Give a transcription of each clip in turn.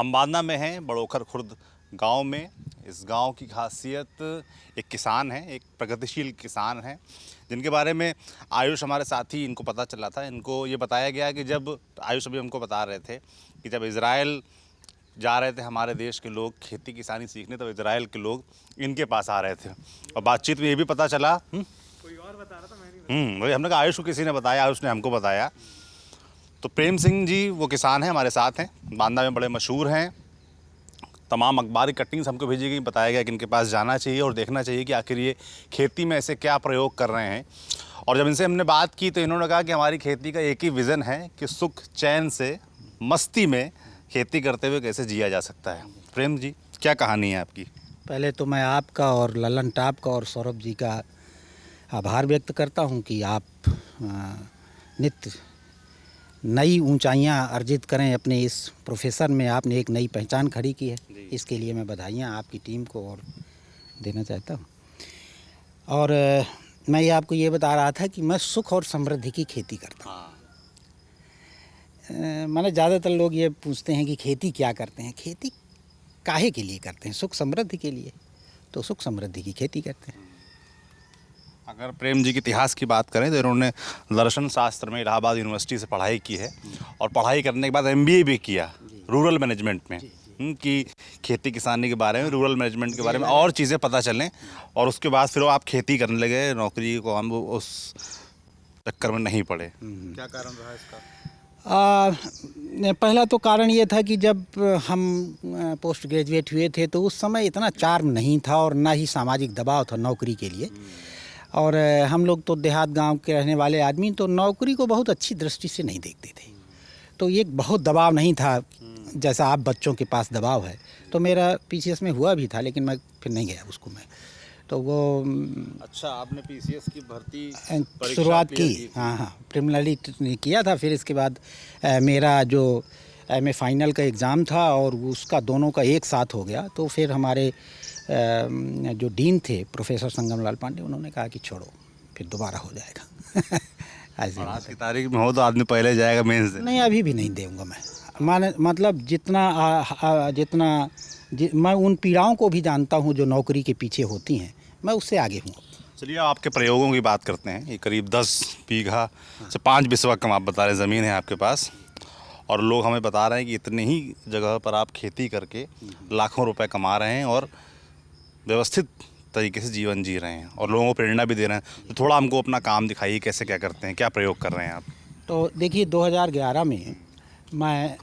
हम बांदा में हैं, बड़ोखर खुर्द गांव में। इस गांव की खासियत एक किसान है, एक प्रगतिशील किसान है, जिनके बारे में आयुष हमारे साथी इनको पता चला था। इनको ये बताया गया कि जब आयुष अभी हमको बता रहे थे कि जब इज़राइल जा रहे थे हमारे देश के लोग खेती किसानी सीखने, तब इज़राइल के लोग इनके पास आ रहे थे। और बातचीत में ये भी पता चला, कोई और बता रहा था, मैं नहीं वही हमने कहा आयुष को किसी ने बताया, आयुष ने हमको बताया। तो प्रेम सिंह जी वो किसान हैं, हमारे साथ हैं, बांदा में बड़े मशहूर हैं। तमाम अखबारी कटिंग्स हमको भेजी गई, बताया गया कि इनके पास जाना चाहिए और देखना चाहिए कि आखिर ये खेती में ऐसे क्या प्रयोग कर रहे हैं। और जब इनसे हमने बात की तो इन्होंने कहा कि हमारी खेती का एक ही विज़न है कि सुख चैन से मस्ती में खेती करते हुए कैसे जिया जा सकता है। प्रेम जी, क्या कहानी है आपकी? पहले तो मैं आपका और ललन टाप का और सौरभ जी का आभार व्यक्त करता हूं कि आप नित्य नई ऊंचाइयां अर्जित करें अपने इस प्रोफेशन में। आपने एक नई पहचान खड़ी की है, इसके लिए मैं बधाइयाँ आपकी टीम को और देना चाहता हूँ। और मैं ये आपको ये बता रहा था कि मैं सुख और समृद्धि की खेती करता हूँ। मैंने ज़्यादातर लोग ये पूछते हैं कि खेती क्या करते हैं, खेती काहे के लिए करते हैं? सुख समृद्धि के लिए। तो सुख समृद्धि की खेती करते हैं। अगर प्रेम जी के इतिहास की बात करें तो इन्होंने दर्शन शास्त्र में इलाहाबाद यूनिवर्सिटी से पढ़ाई की है और पढ़ाई करने के बाद MBA भी किया रूरल मैनेजमेंट में, कि खेती किसानी के बारे में, रूरल मैनेजमेंट के बारे में और चीज़ें पता चलें। और उसके बाद फिर वो आप खेती करने लगे, नौकरी को हम उस चक्कर में नहीं पड़े। क्या कारण रहा इसका? पहला तो कारण ये था कि जब हम पोस्ट ग्रेजुएट हुए थे तो उस समय इतना चार्म नहीं था और ना ही सामाजिक दबाव था नौकरी के लिए। और हम लोग तो देहात गांव के रहने वाले आदमी तो नौकरी को बहुत अच्छी दृष्टि से नहीं देखते थे। तो ये बहुत दबाव नहीं था जैसा आप बच्चों के पास दबाव है। तो मेरा PCS में हुआ भी था, लेकिन मैं फिर नहीं गया उसको मैं। तो वो अच्छा, आपने PCS की भर्ती शुरुआत की? हाँ, प्रिलिमिनरी किया था। फिर इसके बाद मेरा जो MA फाइनल का एग्ज़ाम था और उसका दोनों का एक साथ हो गया। तो फिर हमारे जो डीन थे प्रोफेसर संगम लाल पांडे, उन्होंने कहा कि छोड़ो, फिर दोबारा हो जाएगा। आज की तारीख में हो तो आदमी पहले जाएगा मेंस से। नहीं, अभी भी नहीं दूंगा मैं। मतलब मैं उन पीड़ाओं को भी जानता हूँ जो नौकरी के पीछे होती हैं, मैं उससे आगे हूँ। चलिए आपके प्रयोगों की बात करते हैं। ये करीब 10 बीघा से 5 बिस्वा कम आप बता रहे ज़मीन है आपके पास, और लोग हमें बता रहे हैं कि इतनी ही जगह पर आप खेती करके लाखों रुपए कमा रहे हैं और व्यवस्थित तरीके से जीवन जी रहे हैं और लोगों को प्रेरणा भी दे रहे हैं। तो थोड़ा हमको अपना काम दिखाइए, कैसे क्या करते हैं, क्या प्रयोग कर रहे हैं आप? तो देखिए, 2011 में मैं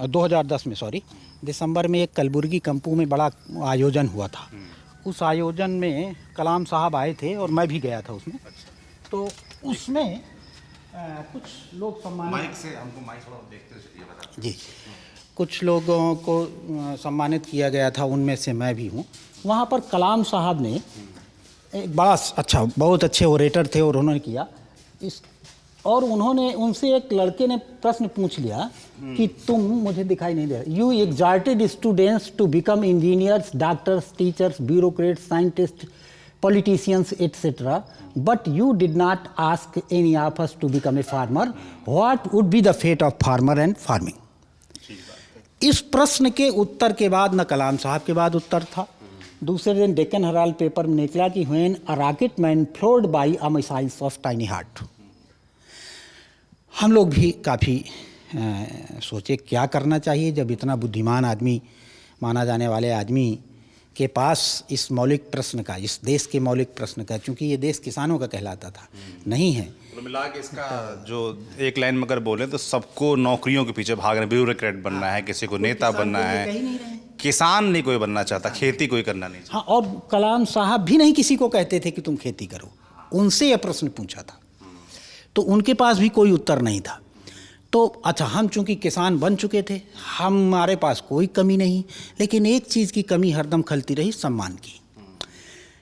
2010 में दिसंबर में एक कलबुर्गी कंपू में बड़ा आयोजन हुआ था। उस आयोजन में कलाम साहब आए थे और मैं भी गया था उसमें। तो उसमें कुछ लोग सम्मानित से हमको माइक थोड़ा देखते हुए चलिए बता। जी, कुछ लोगों को सम्मानित किया गया था, उनमें से मैं भी हूँ। वहाँ पर कलाम साहब ने एक बड़ा अच्छा, बहुत अच्छे ओरेटर थे और उन्होंने किया और उन्होंने उनसे एक लड़के ने प्रश्न पूछ लिया कि तुम, मुझे दिखाई नहीं दे रहा, you exhorted students to become engineers, doctors, teachers, bureaucrats, scientist, politicians, etc. But you did not ask any of us to become a farmer. What would be the fate of farmer and farming? इस प्रश्न के उत्तर के बाद न कलाम साहब के बाद उत्तर था। दूसरे दिन डेक्कन हेराल्ड पेपर में निकला कि when a rocket man flowed by a missile of tiny heart। हम लोग भी काफ़ी सोचे क्या करना चाहिए जब इतना बुद्धिमान आदमी, माना जाने वाले आदमी के पास इस मौलिक प्रश्न का, इस देश के मौलिक प्रश्न का, क्योंकि ये देश किसानों का कहलाता था, नहीं है। तो मिला के इसका जो एक लाइन में अगर बोले तो सबको नौकरियों के पीछे भाग रहे हैं, ब्यूरोक्रेट बनना है, किसी को नेता बनना है, किसान नहीं कोई बनना चाहता, खेती कोई करना नहीं चाहता। हाँ, और कलाम साहब भी नहीं किसी को कहते थे कि तुम खेती करो, उनसे यह प्रश्न पूछा था तो उनके पास भी कोई उत्तर नहीं था। तो अच्छा, हम चूंकि किसान बन चुके थे, हमारे पास कोई कमी नहीं, लेकिन एक चीज़ की कमी हरदम खलती रही, सम्मान की।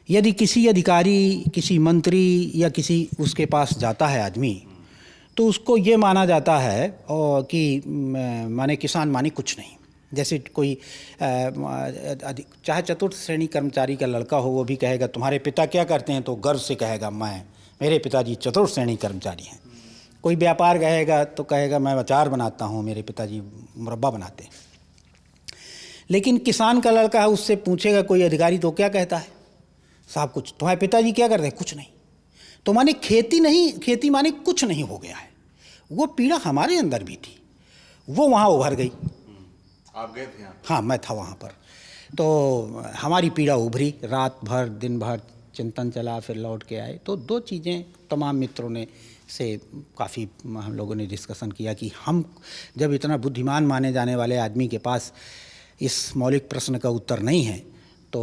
यदि किसी अधिकारी, किसी मंत्री या किसी उसके पास जाता है आदमी, तो उसको ये माना जाता है कि माने किसान माने कुछ नहीं। जैसे कोई चाहे चतुर्थ श्रेणी कर्मचारी का लड़का हो, वो भी कहेगा तुम्हारे पिता क्या करते हैं, तो गर्व से कहेगा मेरे पिताजी चतुर्थ श्रेणी कर्मचारी हैं। कोई व्यापार कहेगा तो कहेगा मैं अचार बनाता हूँ, मेरे पिताजी मुरब्बा बनाते हैं। लेकिन किसान का लड़का है, उससे पूछेगा कोई अधिकारी तो क्या कहता है, साहब कुछ, तुम्हारे पिताजी क्या करते हैं, कुछ नहीं। तो माने खेती नहीं, खेती माने कुछ नहीं हो गया है। वो पीड़ा हमारे अंदर भी थी, वो वहाँ उभर गई। आप गए थे यहाँ? हाँ, मैं था वहाँ पर। तो हमारी पीड़ा उभरी, रात भर दिन भर चिंतन चला, फिर लौट के आए। तो दो चीज़ें तमाम मित्रों ने से काफ़ी हम लोगों ने डिस्कशन किया कि हम जब इतना बुद्धिमान माने जाने वाले आदमी के पास इस मौलिक प्रश्न का उत्तर नहीं है तो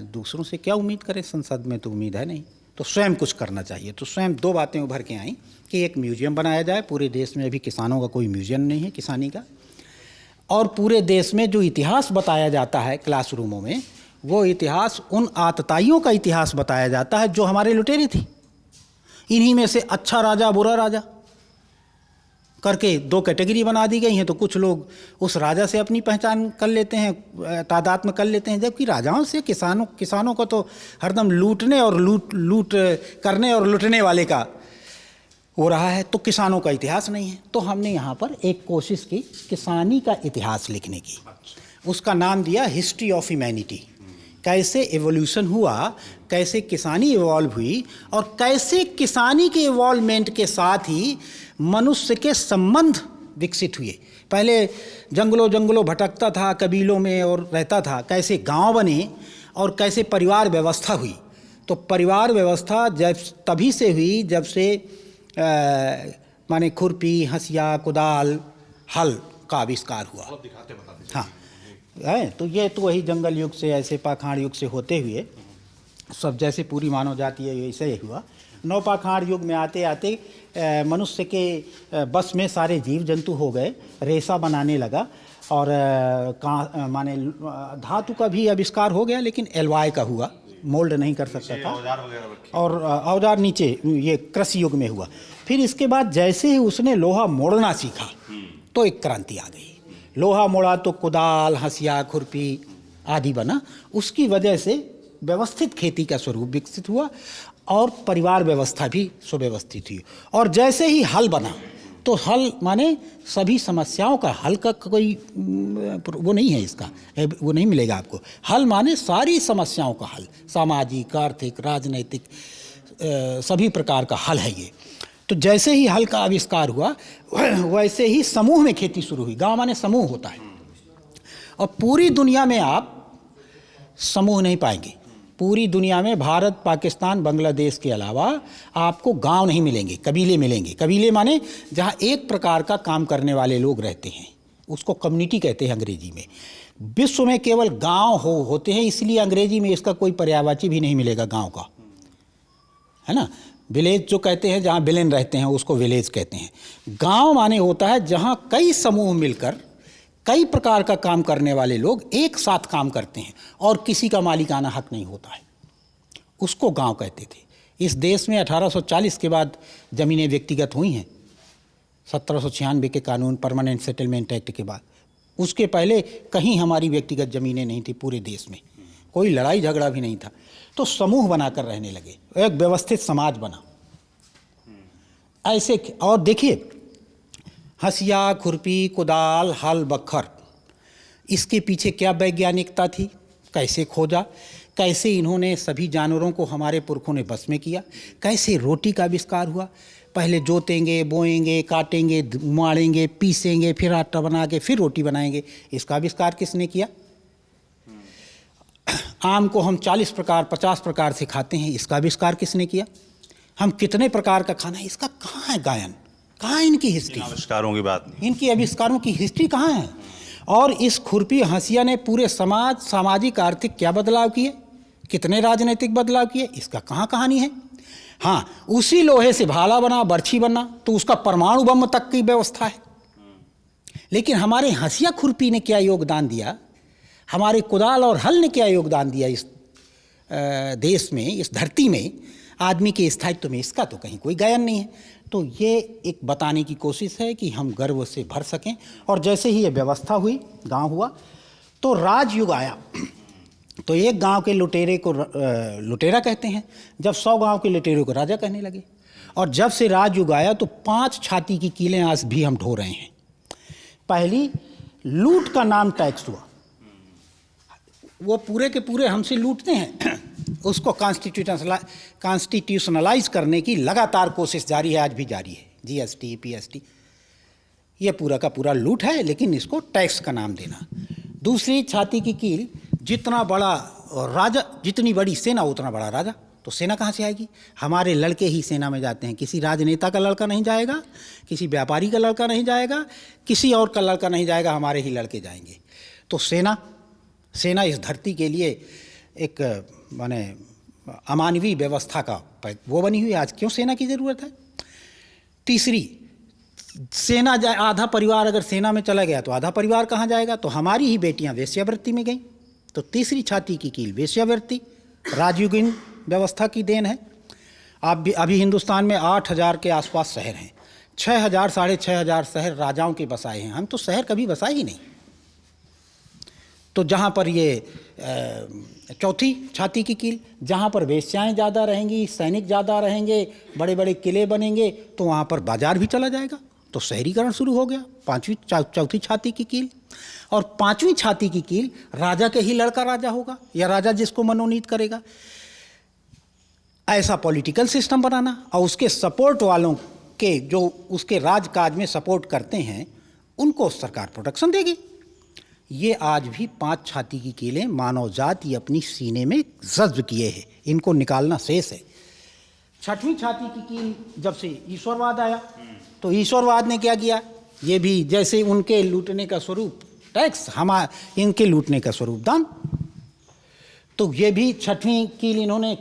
दूसरों से क्या उम्मीद करें, संसद में तो उम्मीद है नहीं, तो स्वयं कुछ करना चाहिए। तो स्वयं दो बातें उभर के आई कि एक म्यूजियम बनाया जाए, पूरे देश में अभी किसानों का कोई म्यूजियम नहीं है किसानी का, और पूरे देश में जो इतिहास बताया जाता है क्लासरूमों में, वो इतिहास उन आतताइयों का इतिहास बताया जाता है जो हमारे लुटेरे थी। इन्हीं में से अच्छा राजा बुरा राजा करके दो कैटेगरी बना दी गई हैं। तो कुछ लोग उस राजा से अपनी पहचान कर लेते हैं, तादाद में कर लेते हैं, जबकि राजाओं से किसानों को तो हरदम लूटने और लूट करने और लुटने वाले का हो रहा है। तो किसानों का इतिहास नहीं है। तो हमने यहाँ पर एक कोशिश की किसानी का इतिहास लिखने की। उसका नाम दिया हिस्ट्री ऑफ ह्यूमैनिटी। कैसे एवोल्यूशन हुआ, कैसे किसानी इवॉल्व हुई, और कैसे किसानी के इवॉल्वमेंट के साथ ही मनुष्य के संबंध विकसित हुए। पहले जंगलों भटकता था कबीलों में और रहता था, कैसे गांव बने और कैसे परिवार व्यवस्था हुई। तो परिवार व्यवस्था जब तभी से हुई जब से माने खुरपी, हंसिया, कुदाल, हल का आविष्कार हुआ। हाँ है, तो ये तो वही जंगल युग से, ऐसे पाखाड़ युग से होते हुए सब जैसे पूरी मानव जाति है वैसे ही हुआ। नौ पाखाड़ युग में आते आते मनुष्य के बस में सारे जीव जंतु हो गए, रेशा बनाने लगा, और माने धातु का भी आविष्कार हो गया, लेकिन एलवाई का हुआ, मोल्ड नहीं कर सकता था, और औजार नीचे ये कृषि युग में हुआ। फिर इसके बाद जैसे ही उसने लोहा मोड़ना सीखा तो एक क्रांति आ गई। लोहा मोड़ा तो कुदाल, हंसिया, खुरपी आदि बना। उसकी वजह से व्यवस्थित खेती का स्वरूप विकसित हुआ और परिवार व्यवस्था भी सुव्यवस्थित हुई। और जैसे ही हल बना तो हल माने सभी समस्याओं का हल का कोई वो नहीं है, इसका वो नहीं मिलेगा आपको। हल माने सारी समस्याओं का हल, सामाजिक, आर्थिक, राजनीतिक, सभी प्रकार का हल है ये। तो जैसे ही हल का आविष्कार हुआ वैसे ही समूह में खेती शुरू हुई। गांव माने समूह होता है, और पूरी दुनिया में आप समूह नहीं पाएंगे। पूरी दुनिया में भारत, पाकिस्तान, बांग्लादेश के अलावा आपको गांव नहीं मिलेंगे, कबीले मिलेंगे। कबीले माने जहां एक प्रकार का काम करने वाले लोग रहते हैं, उसको कम्युनिटी कहते हैं अंग्रेजी में। विश्व में केवल गांव होते हैं, इसलिए अंग्रेजी में इसका कोई पर्यायवाची भी नहीं मिलेगा गांव का, है ना। विलेज जो कहते हैं, जहाँ विलेन रहते हैं उसको विलेज कहते हैं। गांव माने होता है जहाँ कई समूह मिलकर कई प्रकार का काम करने वाले लोग एक साथ काम करते हैं और किसी का मालिकाना हक नहीं होता है, उसको गांव कहते थे। इस देश में 1840 के बाद ज़मीनें व्यक्तिगत हुई हैं, 1796 के कानून, परमानेंट सेटलमेंट एक्ट के बाद। उसके पहले कहीं हमारी व्यक्तिगत ज़मीनें नहीं थी पूरे देश में, कोई लड़ाई झगड़ा भी नहीं था। तो समूह बनाकर रहने लगे, एक व्यवस्थित समाज बना ऐसे। और देखिए, हंसिया, खुरपी, कुदाल, हल, बखर, इसके पीछे क्या वैज्ञानिकता थी, कैसे खोजा, कैसे इन्होंने सभी जानवरों को हमारे पुरखों ने बस में किया, कैसे रोटी का आविष्कार हुआ। पहले जोतेंगे, बोएंगे, काटेंगे, माड़ेंगे, पीसेंगे, फिर आटा बना के फिर रोटी बनाएंगे। इसका आविष्कार किसने किया। आम को हम 40 प्रकार 50 प्रकार से खाते हैं, इसका आविष्कार किसने किया। हम कितने प्रकार का खाना है, इसका कहाँ है गायन, कहाँ है इनकी हिस्ट्री। आविष्कारों की बात नहीं, इनकी आविष्कारों की हिस्ट्री कहाँ है। और इस खुरपी हंसिया ने पूरे समाज, सामाजिक, आर्थिक क्या बदलाव किए, कितने राजनीतिक बदलाव किए, इसका कहाँ कहानी है। हाँ, उसी लोहे से भाला बना, बर्छी बना, तो उसका परमाणु बम तक की व्यवस्था है। लेकिन हमारे हंसिया खुरपी ने क्या योगदान दिया, हमारे कुदाल और हल ने क्या योगदान दिया इस देश में, इस धरती में, आदमी के स्थायित्व में, इसका तो कहीं कोई गायन नहीं है। तो ये एक बताने की कोशिश है कि हम गर्व से भर सकें। और जैसे ही ये व्यवस्था हुई, गांव हुआ, तो राजयुग आया। तो एक गांव के लुटेरे को लुटेरा कहते हैं, जब 100 गांव के लुटेरों को राजा कहने लगे। और जब से राजयुग आया तो 5 छाती की कीलें आज भी हम ढो रहे हैं। पहली लूट का नाम टैक्स हुआ। वो पूरे के पूरे हमसे लूटते हैं, उसको कॉन्स्टिट्यूशनलाइज करने की लगातार कोशिश जारी है, आज भी जारी है। जीएसटी, पीएसटी, ये पूरा का पूरा लूट है, लेकिन इसको टैक्स का नाम देना। दूसरी, छाती की कील, जितना बड़ा राजा, जितनी बड़ी सेना उतना बड़ा राजा। तो सेना कहाँ से आएगी? हमारे लड़के ही सेना में जाते हैं, किसी राजनेता का लड़का नहीं जाएगा, किसी व्यापारी का लड़का नहीं जाएगा, किसी और का लड़का नहीं जाएगा, हमारे ही लड़के जाएंगे। तो सेना इस धरती के लिए एक माने अमानवीय व्यवस्था का वो बनी हुई है। आज क्यों सेना की ज़रूरत है? तीसरी, सेना जाए, आधा परिवार अगर सेना में चला गया तो आधा परिवार कहाँ जाएगा? तो हमारी ही बेटियां वेश्यावृत्ति में गईं। तो तीसरी छाती की कील वेश्यावृत्ति, राजयुगीन व्यवस्था की देन है। अभी हिंदुस्तान में 8,000 के आसपास शहर हैं, 6,000 साढ़े 6,000 शहर राजाओं के बसाए हैं। हम तो शहर कभी बसाए ही नहीं। तो जहाँ पर ये चौथी छाती की कील, जहाँ पर वेश्याएँ ज़्यादा रहेंगी, सैनिक ज़्यादा रहेंगे, बड़े बड़े किले बनेंगे, तो वहाँ पर बाजार भी चला जाएगा, तो शहरीकरण शुरू हो गया। चौथी छाती की कील। और पांचवी छाती की कील, राजा के ही लड़का राजा होगा, या राजा जिसको मनोनीत करेगा, ऐसा पॉलिटिकल सिस्टम बनाना। और उसके सपोर्ट वालों के, जो उसके राजकाज में सपोर्ट करते हैं, उनको सरकार प्रोटेक्शन देगी। ये आज भी 5 छाती की कीलें मानव जाति अपनी सीने में जज्ब किए हैं, इनको निकालना शेष है। छठवीं छाती की कील, जब से ईश्वरवाद आया, तो ईश्वरवाद ने क्या किया? ये भी जैसे उनके लूटने का स्वरूप टैक्स, इनके लूटने का स्वरूप दान। तो ये भी छठवीं कील इन्होंने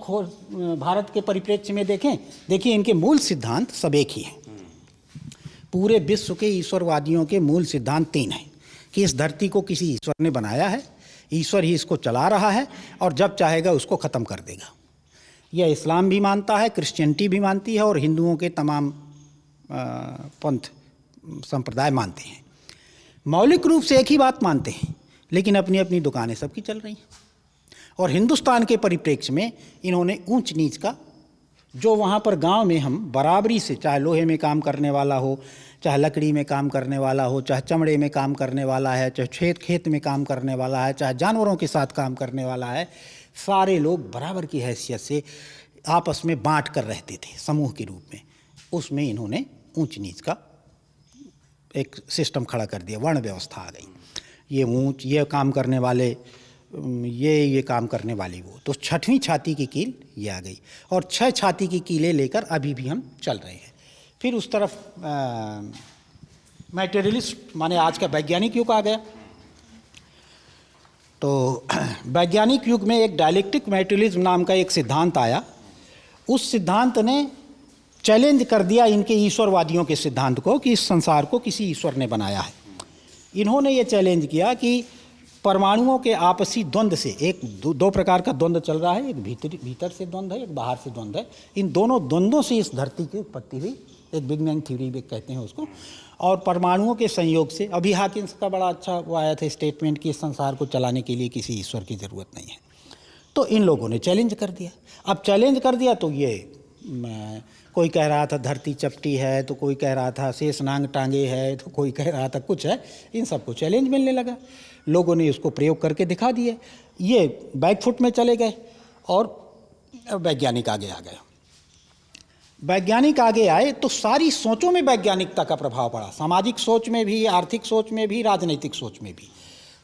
भारत के परिप्रेक्ष्य में देखिए इनके मूल सिद्धांत सब एक ही हैं। पूरे विश्व के ईश्वरवादियों के मूल सिद्धांत 3 हैं कि इस धरती को किसी ईश्वर ने बनाया है, ईश्वर ही इसको चला रहा है, और जब चाहेगा उसको ख़त्म कर देगा। यह इस्लाम भी मानता है, क्रिश्चियनिटी भी मानती है, और हिंदुओं के तमाम पंथ संप्रदाय मानते हैं। मौलिक रूप से एक ही बात मानते हैं, लेकिन अपनी अपनी दुकानें सबकी चल रही हैं। और हिंदुस्तान के परिप्रेक्ष्य में इन्होंने ऊंच नीच का, जो वहाँ पर गांव में हम बराबरी से, चाहे लोहे में काम करने वाला हो, चाहे लकड़ी में काम करने वाला हो, चाहे चमड़े में काम करने वाला है, चाहे खेत में काम करने वाला है, चाहे जानवरों के साथ काम करने वाला है, सारे लोग बराबर की हैसियत से आपस में बांट कर रहते थे समूह के रूप में। उसमें इन्होंने ऊंच नीच का एक सिस्टम खड़ा कर दिया, वर्ण व्यवस्था आ गई। ये ऊंच, ये काम करने वाले, ये काम करने वाली वो। तो छठवीं छाती की कील ये आ गई, और 6 छाती की कीलें लेकर अभी भी हम चल रहे हैं। फिर उस तरफ मैटेरियलिस्ट माने आज का वैज्ञानिक युग आ गया। तो वैज्ञानिक युग में एक डायलेक्टिक मैटेरियलिज्म नाम का एक सिद्धांत आया। उस सिद्धांत ने चैलेंज कर दिया इनके ईश्वरवादियों के सिद्धांत को कि इस संसार को किसी ईश्वर ने बनाया है। इन्होंने ये चैलेंज किया कि परमाणुओं के आपसी द्वंद्व से, एक दो प्रकार का द्वंद्व चल रहा है, एक भीतर से द्वंद्व है, एक बाहर से द्वंद्व है। इन दोनों द्वंद्वों से इस धरती की उत्पत्ति हुई, एक बिग बैंग थ्योरी भी कहते हैं उसको। और परमाणुओं के संयोग से, अभी हाकिंस का बड़ा अच्छा वो आया था स्टेटमेंट कि इस संसार को चलाने के लिए किसी ईश्वर की ज़रूरत नहीं है। तो इन लोगों ने चैलेंज कर दिया। अब चैलेंज कर दिया तो ये कोई कह रहा था धरती चपटी है, तो कोई कह रहा था शेष नांग टांगे है, तो कोई कह रहा था कुछ है। इन सबको चैलेंज मिलने लगा, लोगों ने उसको प्रयोग करके दिखा दिए। ये बैकफुट में चले गए और वैज्ञानिक आगे आ गए। वैज्ञानिक आगे आए तो सारी सोचों में वैज्ञानिकता का प्रभाव पड़ा, सामाजिक सोच में भी, आर्थिक सोच में भी, राजनीतिक सोच में भी।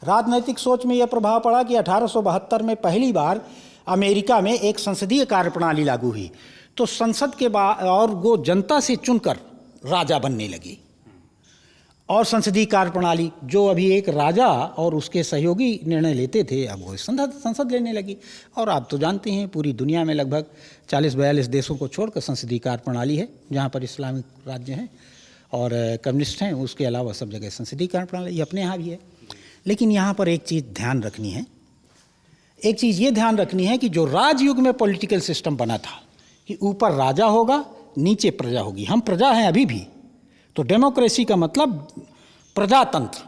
राजनीतिक सोच में यह प्रभाव पड़ा कि 1872 में पहली बार अमेरिका में एक संसदीय कार्यप्रणाली लागू हुई। तो संसद के बाद और वो जनता से चुनकर राजा बनने लगी। और संसदीय कार्यप्रणाली, जो अभी एक राजा और उसके सहयोगी निर्णय लेते थे, अब वो संसद लेने लगी। और आप तो जानते हैं पूरी दुनिया में लगभग 40-42 देशों को छोड़कर संसदीय कार्यप्रणाली है, जहाँ पर इस्लामिक राज्य हैं और कम्युनिस्ट हैं। उसके अलावा सब जगह संसदीय कार्यप्रणाली अपने यहाँ भी है। लेकिन यहाँ पर एक चीज़ ध्यान रखनी है, एक चीज़ ये ध्यान रखनी है कि जो राजयुग में पॉलिटिकल सिस्टम बना था कि ऊपर राजा होगा, नीचे प्रजा होगी। हम प्रजा हैं अभी भी, तो डेमोक्रेसी का मतलब प्रजातंत्र,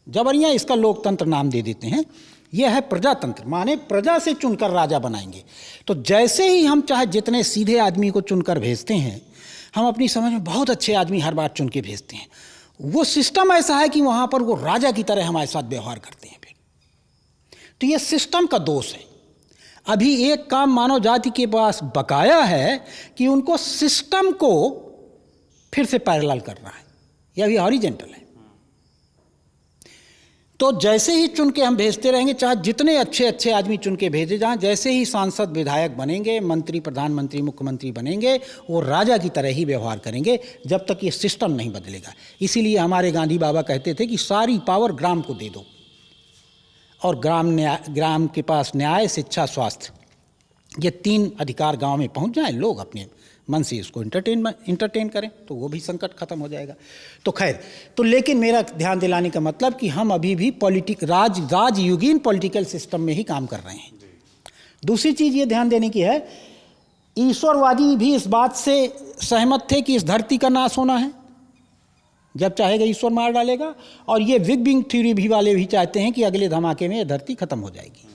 जबरियाँ इसका लोकतंत्र नाम दे देते हैं। यह है प्रजातंत्र, माने प्रजा से चुनकर राजा बनाएंगे। तो जैसे ही हम चाहे जितने सीधे आदमी को चुनकर भेजते हैं, हम अपनी समझ में बहुत अच्छे आदमी हर बार चुन के भेजते हैं, वो सिस्टम ऐसा है कि वहाँ पर वो राजा की तरह हमारे साथ व्यवहार करते हैं। फिर तो ये सिस्टम का दोष है। अभी एक काम मानव जाति के पास बकाया है कि उनको सिस्टम को फिर से पैरेलल करना है। यह अभी हॉरिजेंटल है। तो जैसे ही चुन के हम भेजते रहेंगे, चाहे जितने अच्छे अच्छे आदमी चुन के भेजे जाएं, जैसे ही सांसद विधायक बनेंगे, मंत्री प्रधानमंत्री मुख्यमंत्री बनेंगे, वो राजा की तरह ही व्यवहार करेंगे जब तक ये सिस्टम नहीं बदलेगा। इसीलिए हमारे गांधी बाबा कहते थे कि सारी पावर ग्राम को दे दो और ग्राम के पास न्याय, शिक्षा, स्वास्थ्य, ये 3 अधिकार गांव में पहुंच जाएं, लोग अपने मन से इसको इंटरटेन करें तो वो भी संकट खत्म हो जाएगा। तो खैर, तो लेकिन मेरा ध्यान दिलाने का मतलब कि हम अभी भी राजयुगीन पॉलिटिकल सिस्टम में ही काम कर रहे हैं। दूसरी चीज़ ये ध्यान देने की है, ईश्वरवादी भी इस बात से सहमत थे कि इस धरती का नाश होना है, जब चाहेगा ईश्वर मार डालेगा। और ये बिग बैंग थ्योरी भी वाले भी चाहते हैं कि अगले धमाके में ये धरती खत्म हो जाएगी।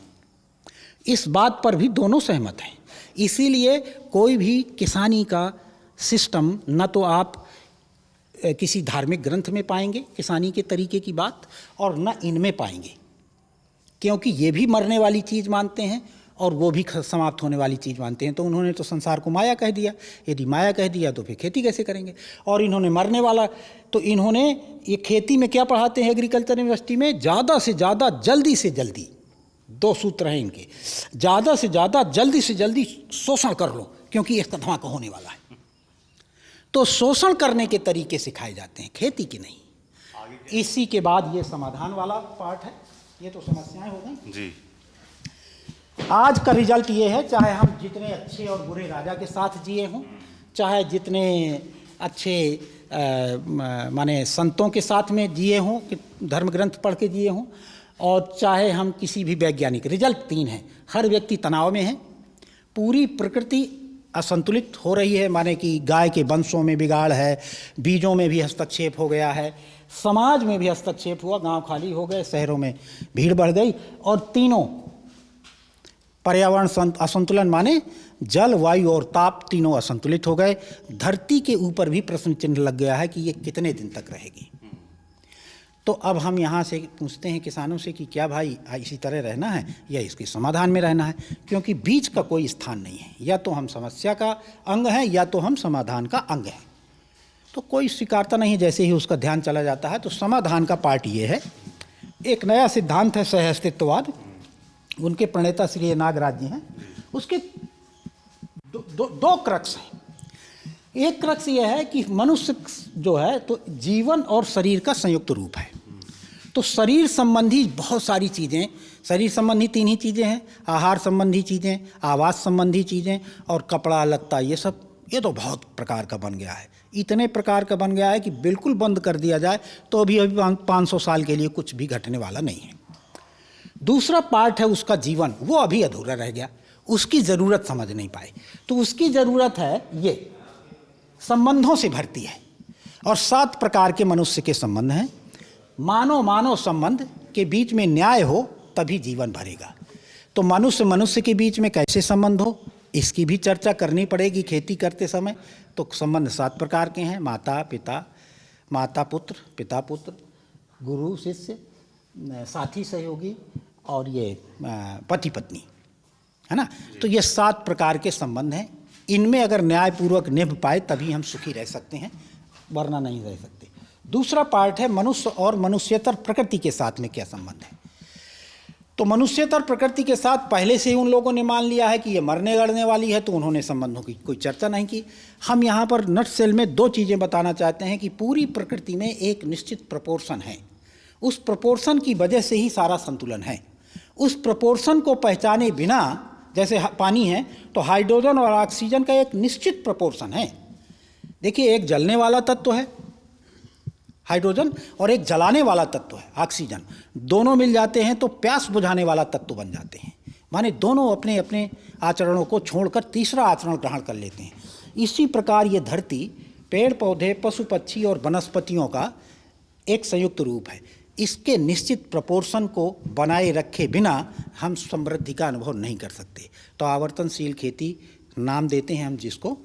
इस बात पर भी दोनों सहमत हैं। इसीलिए कोई भी किसानी का सिस्टम न तो आप किसी धार्मिक ग्रंथ में पाएंगे किसानी के तरीके की बात, और न इनमें पाएंगे, क्योंकि ये भी मरने वाली चीज़ मानते हैं और वो भी समाप्त होने वाली चीज़ मानते हैं। तो उन्होंने तो संसार को माया कह दिया। यदि माया कह दिया तो फिर खेती कैसे करेंगे? और इन्होंने मरने वाला, तो इन्होंने ये खेती में क्या पढ़ाते हैं एग्रीकल्चर यूनिवर्सिटी में, ज़्यादा से ज़्यादा जल्दी से जल्दी, 2 सूत्र हैं इनके, ज़्यादा से ज़्यादा जल्दी से जल्दी शोषण कर लो, क्योंकि एक धमाका होने वाला है। तो शोषण करने के तरीके सिखाए जाते हैं, खेती के नहीं। इसी के बाद ये समाधान वाला पार्ट है। ये तो समस्याएं हो गई जी। आज का रिजल्ट ये है, चाहे हम जितने अच्छे और बुरे राजा के साथ जिए हों, चाहे जितने अच्छे माने संतों के साथ में जिए हों, कि धर्म ग्रंथ पढ़ के जिए हों, और चाहे हम किसी भी वैज्ञानिक, रिजल्ट 3 है। हर व्यक्ति तनाव में है, पूरी प्रकृति असंतुलित हो रही है, माने कि गाय के वंशों में बिगाड़ है, बीजों में भी हस्तक्षेप हो गया है, समाज में भी हस्तक्षेप हुआ, गांव खाली हो गए, शहरों में भीड़ बढ़ गई, और तीनों पर्यावरण असंतुलन माने जल, वायु और ताप तीनों असंतुलित हो गए। धरती के ऊपर भी प्रश्न चिन्ह लग गया है कि ये कितने दिन तक रहेगी। तो अब हम यहाँ से पूछते हैं किसानों से कि क्या भाई इसी तरह रहना है या इसके समाधान में रहना है, क्योंकि बीच का कोई स्थान नहीं है। या तो हम समस्या का अंग हैं या तो हम समाधान का अंग हैं। तो कोई स्वीकारता नहीं है। जैसे ही उसका ध्यान चला जाता है तो समाधान का पार्ट ये है, एक नया सिद्धांत है सह अस्तित्ववाद, उनके प्रणेता श्री नागराज जी हैं। उसके दो क्रक्स हैं। एक क्रक्स यह है कि मनुष्य जो है तो जीवन और शरीर का संयुक्त रूप है। तो शरीर संबंधी बहुत सारी चीज़ें, शरीर संबंधी 3 ही चीज़ें हैं, आहार संबंधी चीज़ें, आवास संबंधी चीज़ें और कपड़ा लत्ता, ये सब, ये तो बहुत प्रकार का बन गया है। इतने प्रकार का बन गया है कि बिल्कुल बंद कर दिया जाए तो अभी 500 साल के लिए कुछ भी घटने वाला नहीं है। दूसरा पार्ट है उसका जीवन, वो अभी अधूरा रह गया, उसकी ज़रूरत समझ नहीं पाए। तो उसकी ज़रूरत है ये संबंधों से भरती है, और 7 प्रकार के मनुष्य के संबंध हैं। मानव संबंध के बीच में न्याय हो तभी जीवन भरेगा। तो मनुष्य के बीच में कैसे संबंध हो, इसकी भी चर्चा करनी पड़ेगी खेती करते समय। तो संबंध 7 प्रकार के हैं, माता पिता, माता पुत्र, पिता पुत्र, गुरु शिष्य, साथी सहयोगी, और ये पति पत्नी, है ना। तो ये 7 प्रकार के संबंध हैं। इनमें अगर न्यायपूर्वक निभ पाए तभी हम सुखी रह सकते हैं, वरना नहीं रह सकते। दूसरा पार्ट है मनुष्य और मनुष्यतर प्रकृति के साथ में क्या संबंध है। तो मनुष्यतर प्रकृति के साथ पहले से ही उन लोगों ने मान लिया है कि ये मरने गड़ने वाली है, तो उन्होंने संबंधों की कोई चर्चा नहीं की। हम यहाँ पर नट सेल में 2 चीज़ें बताना चाहते हैं कि पूरी प्रकृति में एक निश्चित प्रपोर्शन है, उस प्रपोर्शन की वजह से ही सारा संतुलन है। उस प्रपोर्शन को पहचाने बिना, जैसे पानी है तो हाइड्रोजन और ऑक्सीजन का एक निश्चित प्रपोर्शन है। देखिए, एक जलने वाला तत्व है हाइड्रोजन और एक जलाने वाला तत्व है ऑक्सीजन। दोनों मिल जाते हैं तो प्यास बुझाने वाला तत्व बन जाते हैं, माने दोनों अपने अपने आचरणों को छोड़कर तीसरा आचरण ग्रहण कर लेते हैं। इसी प्रकार ये धरती, पेड़ पौधे, पशु पक्षी और वनस्पतियों का एक संयुक्त रूप है। इसके निश्चित प्रपोर्शन को बनाए रखे बिना हम समृद्धि का अनुभव नहीं कर सकते। तो आवर्तनशील खेती नाम देते हैं हम जिसको,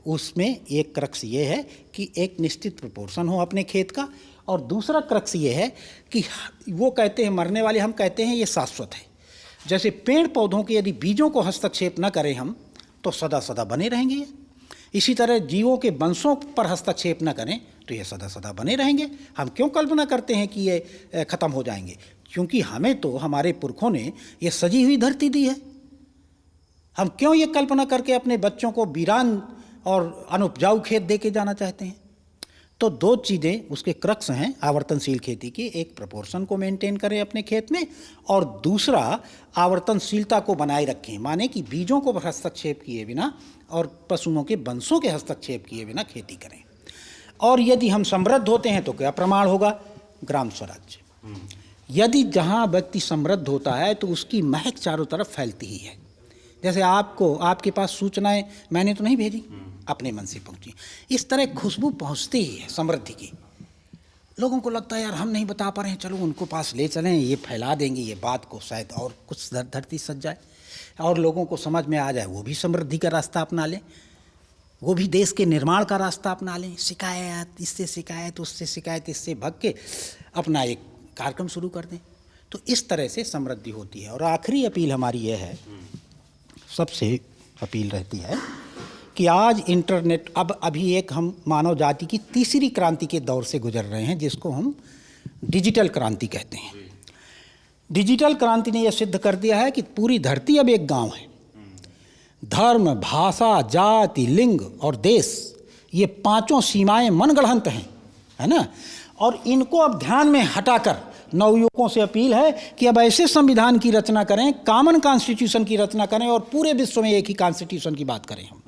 उसमें एक क्रक्स ये है कि एक निश्चित प्रोपोर्शन हो अपने खेत का, और दूसरा क्रक्स ये है कि वो कहते हैं मरने वाले, हम कहते हैं ये शाश्वत है। जैसे पेड़ पौधों के यदि बीजों को हस्तक्षेप न करें हम तो सदा सदा बने रहेंगे ये। इसी तरह जीवों के वंशों पर हस्तक्षेप न करें तो ये सदा सदा बने रहेंगे। हम क्यों कल्पना करते हैं कि ये ख़त्म हो जाएंगे? क्योंकि हमें तो हमारे पुरखों ने ये सजी हुई धरती दी है। हम क्यों ये कल्पना करके अपने बच्चों को वीरान और अनुपजाऊ खेत दे के जाना चाहते हैं? तो दो चीज़ें उसके क्रक्स हैं आवर्तनशील खेती की, एक प्रोपोर्शन को मेंटेन करें अपने खेत में, और दूसरा आवर्तनशीलता को बनाए रखें, माने कि बीजों को हस्तक्षेप किए बिना और पशुओं के वंशों के हस्तक्षेप किए बिना खेती करें। और यदि हम समृद्ध होते हैं तो क्या प्रमाण होगा? ग्राम स्वराज्य। यदि जहाँ व्यक्ति समृद्ध होता है तो उसकी महक चारों तरफ फैलती ही है। जैसे आपको, आपके पास सूचनाएं मैंने तो नहीं भेजी, अपने मन से पहुंची, इस तरह खुशबू पहुंचती ही है समृद्धि की। लोगों को लगता है यार हम नहीं बता पा रहे हैं, चलो उनको पास ले चलें, ये फैला देंगे ये बात को, शायद और कुछ धरती सज जाए और लोगों को समझ में आ जाए, वो भी समृद्धि का रास्ता अपना लें, वो भी देश के निर्माण का रास्ता अपना लें। शिकायत इससे शिकायत, उससे शिकायत, इससे भग के अपना एक कार्यक्रम शुरू कर दें। तो इस तरह से समृद्धि होती है। और आखिरी अपील हमारी यह है, सबसे अपील रहती है कि आज इंटरनेट, अब अभी एक हम मानव जाति की तीसरी क्रांति के दौर से गुजर रहे हैं जिसको हम डिजिटल क्रांति कहते हैं। डिजिटल क्रांति ने यह सिद्ध कर दिया है कि पूरी धरती अब एक गांव है। धर्म, भाषा, जाति, लिंग और देश, ये पांचों सीमाएं मनगढ़ंत हैं, है ना। और इनको अब ध्यान में हटाकर नवयुवकों से अपील है कि अब ऐसे संविधान की रचना करें, कॉमन कॉन्स्टिट्यूशन की रचना करें और पूरे विश्व में एक ही कॉन्स्टिट्यूशन की बात करें हम,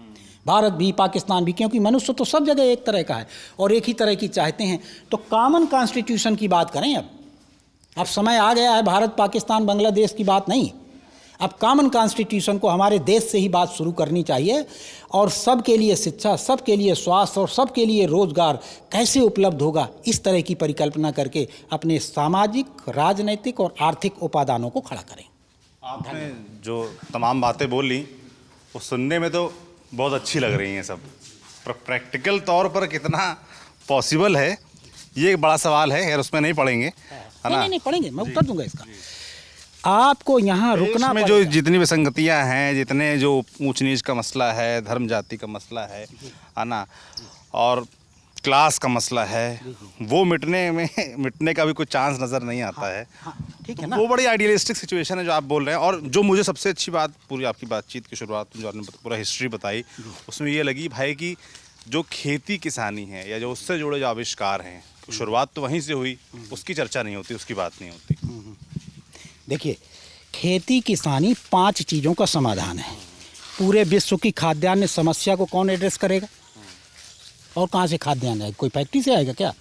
भारत भी, पाकिस्तान भी, क्योंकि मनुष्य तो सब जगह एक तरह का है और एक ही तरह की चाहते हैं। तो कॉमन कॉन्स्टिट्यूशन की बात करें। अब समय आ गया है भारत, पाकिस्तान, बांग्लादेश की बात नहीं, अब कॉमन कॉन्स्टिट्यूशन को हमारे देश से ही बात शुरू करनी चाहिए। और सबके लिए शिक्षा, सबके लिए स्वास्थ्य और सबके लिए रोजगार कैसे उपलब्ध होगा, इस तरह की परिकल्पना करके अपने सामाजिक, राजनैतिक और आर्थिक उपादानों को खड़ा करें। आपने जो तमाम बातें बोली वो सुनने में तो बहुत अच्छी लग रही हैं सब, पर प्रैक्टिकल तौर पर कितना पॉसिबल है ये एक बड़ा सवाल है। यार उसमें नहीं पढ़ेंगे, है ना? नहीं पढ़ेंगे, मैं उत्तर दूंगा इसका। आपको यहाँ रुकना में जो जितनी विसंगतियां हैं, जितने जो ऊंच नीच का मसला है, धर्म जाति का मसला है ना, और क्लास का मसला है, वो मिटने का भी कोई चांस नज़र नहीं आता है। ठीक है ना। वो बड़ी आइडियलिस्टिक सिचुएशन है जो आप बोल रहे हैं। और जो मुझे सबसे अच्छी बात पूरी आपकी बातचीत की शुरुआत में जो आपने पूरा हिस्ट्री बताई, उसमें ये लगी भाई कि जो खेती किसानी है या जो उससे जुड़े जो आविष्कार हैं, शुरुआत तो वहीं से हुई, उसकी चर्चा नहीं होती, उसकी बात नहीं होती। देखिए, खेती किसानी 5 चीज़ों का समाधान है। पूरे विश्व की खाद्यान्न समस्या को कौन एड्रेस करेगा? और कहाँ से खाद्यान्न आएगा? कोई फैक्ट्री से आएगा क्या?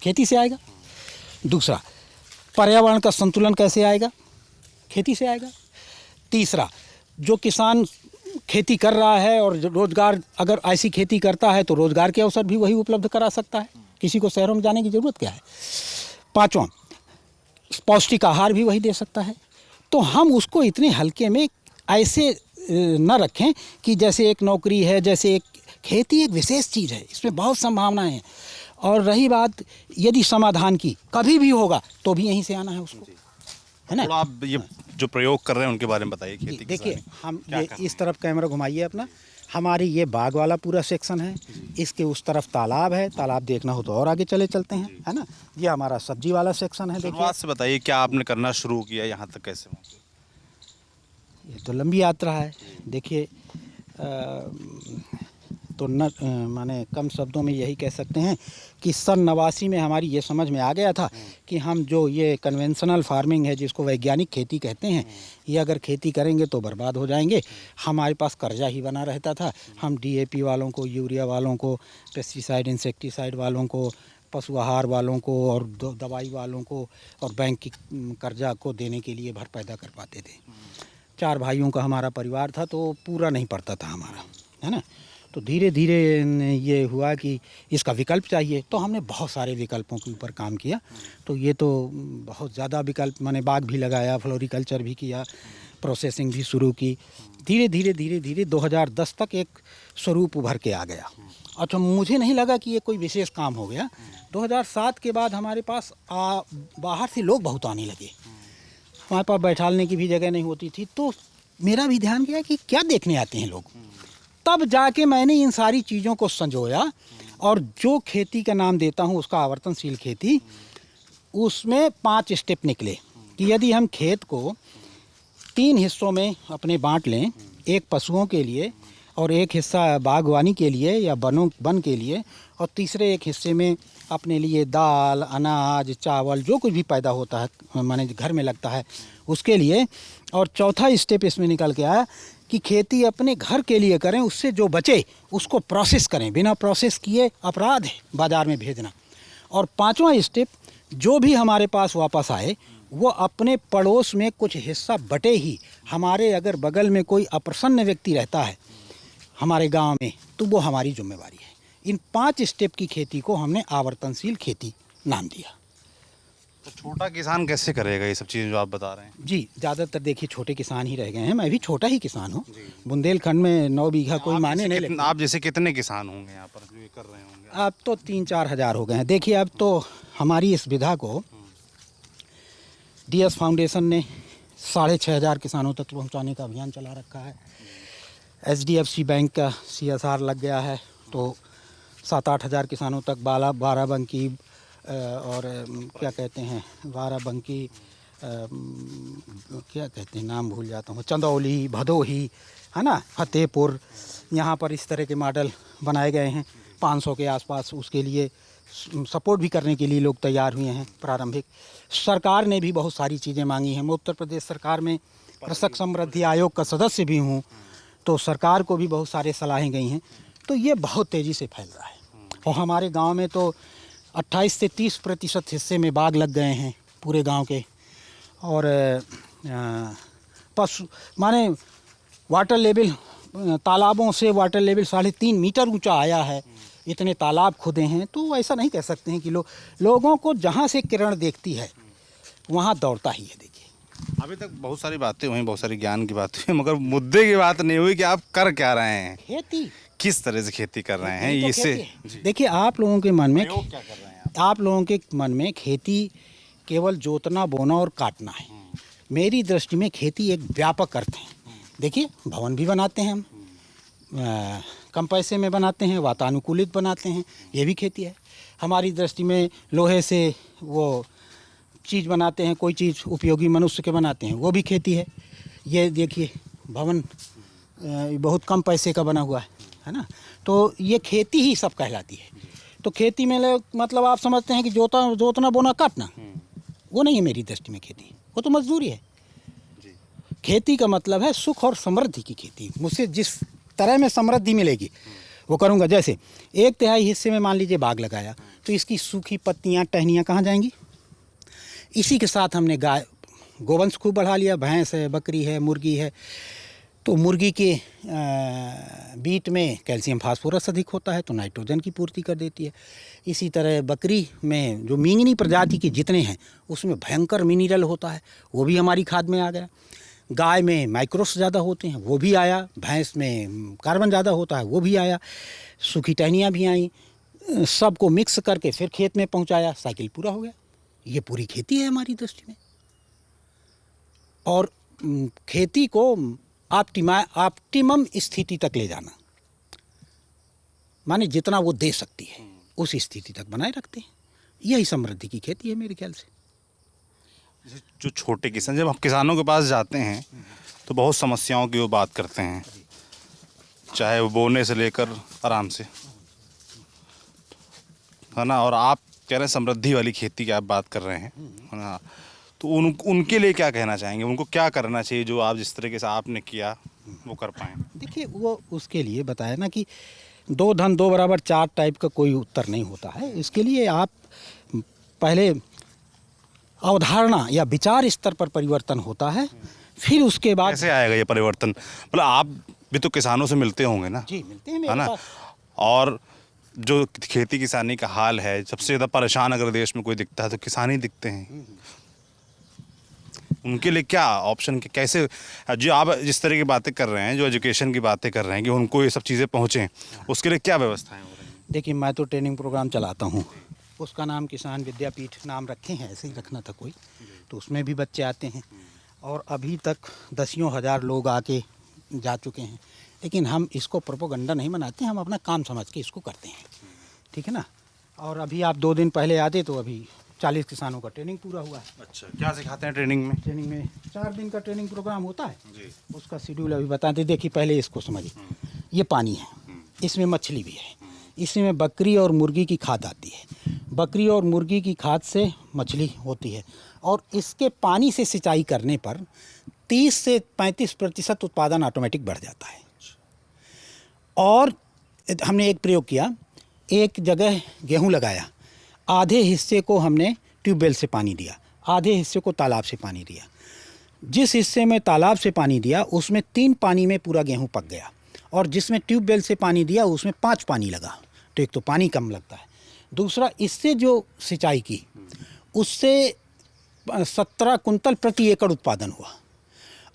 खेती से आएगा। दूसरा, पर्यावरण का संतुलन कैसे आएगा? खेती से आएगा। तीसरा, जो किसान खेती कर रहा है और रोजगार अगर ऐसी खेती करता है तो रोजगार के अवसर भी वही उपलब्ध करा सकता है, किसी को शहरों में जाने की ज़रूरत क्या है। पाँचवां, पौष्टिक आहार भी वही दे सकता है। तो हम उसको इतने हल्के में ऐसे न रखें कि जैसे एक नौकरी है, जैसे एक खेती एक विशेष चीज़ है, इसमें बहुत संभावनाएं हैं। और रही बात यदि समाधान की, कभी भी होगा तो भी यहीं से आना है उसको, है ना। थोड़ा आप ये जो प्रयोग कर रहे हैं उनके बारे में बताइए। खेती देखिए, हम ये इस तरफ कैमरा घुमाइए अपना, हमारी ये बाग वाला पूरा सेक्शन है, इसके उस तरफ तालाब है, तालाब देखना हो तो और आगे चलते हैं, है ना। ये हमारा सब्जी वाला सेक्शन है। देखिए, शुरुआत से बताइए क्या आपने करना शुरू किया, यहाँ तक कैसे पहुँचे? ये तो लंबी यात्रा है। देखिए, तो माने कम शब्दों में यही कह सकते हैं कि सन 89 में हमारी ये समझ में आ गया था कि हम जो ये कन्वेंशनल फार्मिंग है, जिसको वैज्ञानिक खेती कहते हैं, ये अगर खेती करेंगे तो बर्बाद हो जाएंगे। हमारे पास कर्जा ही बना रहता था। हम DAP वालों को, यूरिया वालों को, पेस्टिसाइड इंसेक्टिसाइड वालों को, पशु आहार वालों को और दवाई वालों को और बैंक की कर्जा को देने के लिए भर पैदा कर पाते थे। 4 भाइयों का हमारा परिवार था तो पूरा नहीं पड़ता था हमारा, है ना। तो धीरे धीरे ये हुआ कि इसका विकल्प चाहिए, तो हमने बहुत सारे विकल्पों के ऊपर काम किया। तो ये तो बहुत ज़्यादा विकल्प, मैंने बाग भी लगाया, फ्लोरिकल्चर भी किया, प्रोसेसिंग भी शुरू की। धीरे धीरे धीरे धीरे 2010 तक एक स्वरूप उभर के आ गया। अच्छा, मुझे नहीं लगा कि ये कोई विशेष काम हो गया। 2007 के बाद हमारे पास बाहर से लोग बहुत आने लगे। हमारे पास बैठालने की भी जगह नहीं होती थी, तो मेरा भी ध्यान गया कि क्या देखने आते हैं लोग। तब जाके मैंने इन सारी चीज़ों को संजोया और जो खेती का नाम देता हूँ उसका आवर्तनशील खेती, उसमें 5 स्टेप निकले कि यदि हम खेत को 3 हिस्सों में अपने बांट लें, एक पशुओं के लिए और एक हिस्सा बागवानी के लिए या वन के लिए, और तीसरे एक हिस्से में अपने लिए दाल, अनाज, चावल जो कुछ भी पैदा होता है माने घर में लगता है उसके लिए, और चौथा स्टेप इसमें निकल के आया कि खेती अपने घर के लिए करें, उससे जो बचे उसको प्रोसेस करें। बिना प्रोसेस किए अपराध है बाज़ार में भेजना। और 5वां स्टेप, जो भी हमारे पास वापस आए वो अपने पड़ोस में कुछ हिस्सा बटे ही। हमारे अगर बगल में कोई अप्रसन्न व्यक्ति रहता है हमारे गांव में, तो वो हमारी जिम्मेवारी है। इन 5 स्टेप की खेती को हमने आवर्तनशील खेती नाम दिया। तो छोटा किसान कैसे करेगा ये सब चीज़ें जो आप बता रहे हैं? जी, ज़्यादातर देखिए छोटे किसान ही रह गए हैं। मैं भी छोटा ही किसान हूँ। बुंदेलखंड में 9 बीघा कोई माने नहीं लगता। आप जैसे कितने किसान होंगे यहाँ पर जो ये कर रहे होंगे? अब तो 3-4 हज़ार हो गए हैं। देखिए, अब तो हमारी इस विधा को DS फाउंडेशन ने 6,500 किसानों तक पहुँचाने का अभियान चला रखा है। HDFC बैंक का CSR लग गया है, तो 7-8 हज़ार किसानों तक बाराबंकी और क्या कहते हैं, बाराबंकी क्या कहते हैं, नाम भूल जाता हूँ, चंदौली, भदोही, है ना, फतेहपुर, यहाँ पर इस तरह के मॉडल बनाए गए हैं 500 के आसपास। उसके लिए सपोर्ट भी करने के लिए लोग तैयार हुए हैं प्रारंभिक। सरकार ने भी बहुत सारी चीज़ें मांगी हैं। मैं उत्तर प्रदेश सरकार में कृषक समृद्धि आयोग का सदस्य भी हूँ, तो सरकार को भी बहुत सारे सलाहें गई हैं। तो ये बहुत तेज़ी से फैल रहा है। और हमारे गांव में तो 28 से 30% हिस्से में बाग लग गए हैं पूरे गांव के। और पशु माने वाटर लेवल, तालाबों से वाटर लेवल 3.5 मीटर ऊंचा आया है। इतने तालाब खुदे हैं। तो ऐसा नहीं कह सकते हैं कि लोगों को जहाँ से किरण देखती है वहाँ दौड़ता ही है। देखिए, अभी तक बहुत सारी बातें हुई, बहुत सारी ज्ञान की बात हुई, मगर मुद्दे की बात नहीं हुई कि आप कर क्या रहे हैं, खेती किस तरह से खेती कर रहे हैं। तो इससे देखिए, आप लोगों के मन में क्या कर रहे हैं आप लोगों के मन में खेती केवल जोतना, बोना और काटना है। मेरी दृष्टि में खेती एक व्यापक अर्थ है। देखिए, भवन भी बनाते हैं हम, कम पैसे में बनाते हैं, वातानुकूलित बनाते हैं, ये भी खेती है। हमारी दृष्टि में लोहे से वो चीज़ बनाते हैं, कोई चीज़ उपयोगी मनुष्य के बनाते हैं, वो भी खेती है। ये देखिए, भवन बहुत कम पैसे का बना हुआ है ना। तो ये खेती ही सब कहलाती है। तो खेती में मतलब आप समझते हैं कि जोतना बोना काटना, वो नहीं है मेरी दृष्टि में खेती। वो तो मजदूरी है। खेती का मतलब है सुख और समृद्धि की खेती। मुझसे जिस तरह में समृद्धि मिलेगी वो करूँगा। जैसे 1/3 हिस्से में मान लीजिए बाग लगाया, तो इसकी सूखी पत्तियाँ, टहनियाँ कहाँ जाएंगी? इसी के साथ हमने गोवंश खूब बढ़ा लिया। भैंस है, बकरी है, मुर्गी है। तो मुर्गी के बीट में कैल्शियम फास्फोरस अधिक होता है, तो नाइट्रोजन की पूर्ति कर देती है। इसी तरह बकरी में जो मींगनी प्रजाति के जितने हैं उसमें भयंकर मिनरल होता है, वो भी हमारी खाद में आ गया। गाय में माइक्रोस ज़्यादा होते हैं, वो भी आया। भैंस में कार्बन ज़्यादा होता है, वो भी आया। सूखी टहनियाँ भी आई। सबको मिक्स करके फिर खेत में पहुंचाया, साइकिल पूरा हो गया। ये पूरी खेती है हमारी दृष्टि में। और खेती को ऑप्टिमम स्थिति तक ले जाना, माने जितना वो दे सकती है उस स्थिति तक बनाए रखते हैं। यही समृद्धि की खेती है मेरे ख्याल से। जो छोटे किसान, जब हम किसानों के पास जाते हैं तो बहुत समस्याओं की वो बात करते हैं, चाहे वो बोने से लेकर आराम से, है ना। और आप कह रहे हैं समृद्धि वाली खेती की आप बात कर रहे हैं, है ना। तो उनके लिए क्या कहना चाहेंगे? उनको क्या करना चाहिए जो आप जिस तरीके से आपने किया वो कर पाएँ? देखिए, वो उसके लिए बताया ना कि 2 धन 2 बराबर 4 टाइप का कोई उत्तर नहीं होता है। इसके लिए आप पहले अवधारणा या विचार स्तर पर परिवर्तन होता है, फिर उसके बाद कैसे आएगा ये परिवर्तन? मतलब आप भी तो किसानों से मिलते होंगे ना? जी, मिलते हैं है मेरे ना। पास। और जो खेती किसानी का हाल है, सबसे ज़्यादा परेशान अगर देश में कोई दिखता है तो किसान ही दिखते हैं। उनके लिए क्या ऑप्शन के कैसे, जो आप जिस तरह की बातें कर रहे हैं, जो एजुकेशन की बातें कर रहे हैं कि उनको ये सब चीज़ें पहुँचें, उसके लिए क्या व्यवस्थाएं हो रही हैं? देखिए, मैं तो ट्रेनिंग प्रोग्राम चलाता हूँ, उसका नाम किसान विद्यापीठ नाम रखे हैं, ऐसे ही रखना था कोई, तो उसमें भी बच्चे आते हैं और अभी तक दसियों हज़ार लोग आके जा चुके हैं। लेकिन हम इसको प्रोपोगंडा नहीं बनाते, हम अपना काम समझ के इसको करते हैं, ठीक है ना। और अभी आप 2 दिन पहले आते तो अभी 40 किसानों का ट्रेनिंग पूरा हुआ है। अच्छा, क्या सिखाते हैं ट्रेनिंग में? ट्रेनिंग में 4 दिन का ट्रेनिंग प्रोग्राम होता है जी। उसका शेड्यूल अभी बताते। देखिए, पहले इसको समझिए, ये पानी है, इसमें मछली भी है, इसमें बकरी और मुर्गी की खाद आती है, बकरी और मुर्गी की खाद से मछली होती है और इसके पानी से सिंचाई करने पर 30 से 35% उत्पादन ऑटोमेटिक बढ़ जाता है। और हमने एक प्रयोग किया, एक जगह गेहूं लगाया, आधे हिस्से को हमने ट्यूबवेल से पानी दिया, आधे हिस्से को तालाब से पानी दिया। जिस हिस्से में तालाब से पानी दिया उसमें 3 पानी में पूरा गेहूं पक गया और जिसमें ट्यूबवेल से पानी दिया उसमें 5 पानी लगा। तो एक तो पानी कम लगता है, दूसरा इससे जो सिंचाई की उससे 17 कुंतल प्रति एकड़ उत्पादन हुआ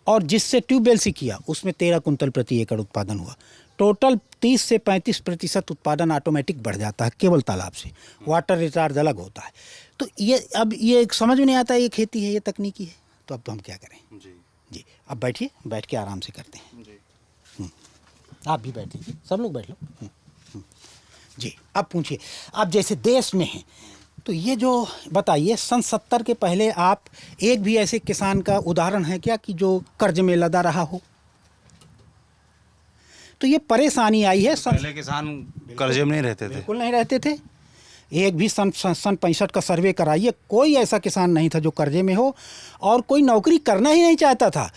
और जिससे ट्यूबवेल से किया उसमें 13 कुंतल प्रति एकड़ उत्पादन हुआ। टोटल 30 से 35% उत्पादन ऑटोमेटिक बढ़ जाता है केवल तालाब से। वाटर रिचार्ज अलग होता है। तो ये अब ये समझ में नहीं आता, ये खेती है, ये तकनीकी है, तो अब तो हम क्या करें। जी, अब बैठिए, बैठ के आराम से करते हैं। आप भी बैठ लीजिए, सब लोग बैठ लो। जी, अब पूछिए, अब जैसे देश में है तो ये जो बताइए, सन 70 के पहले आप एक भी ऐसे किसान का उदाहरण है क्या कि जो कर्ज में लदा रहा हो? तो ये परेशानी आई है। पहले किसान कर्जे में नहीं रहते थे, बिल्कुल नहीं रहते थे। एक भी सन 65 का सर्वे कराइए, कोई ऐसा किसान नहीं था जो कर्जे में हो और कोई नौकरी करना ही नहीं चाहता था।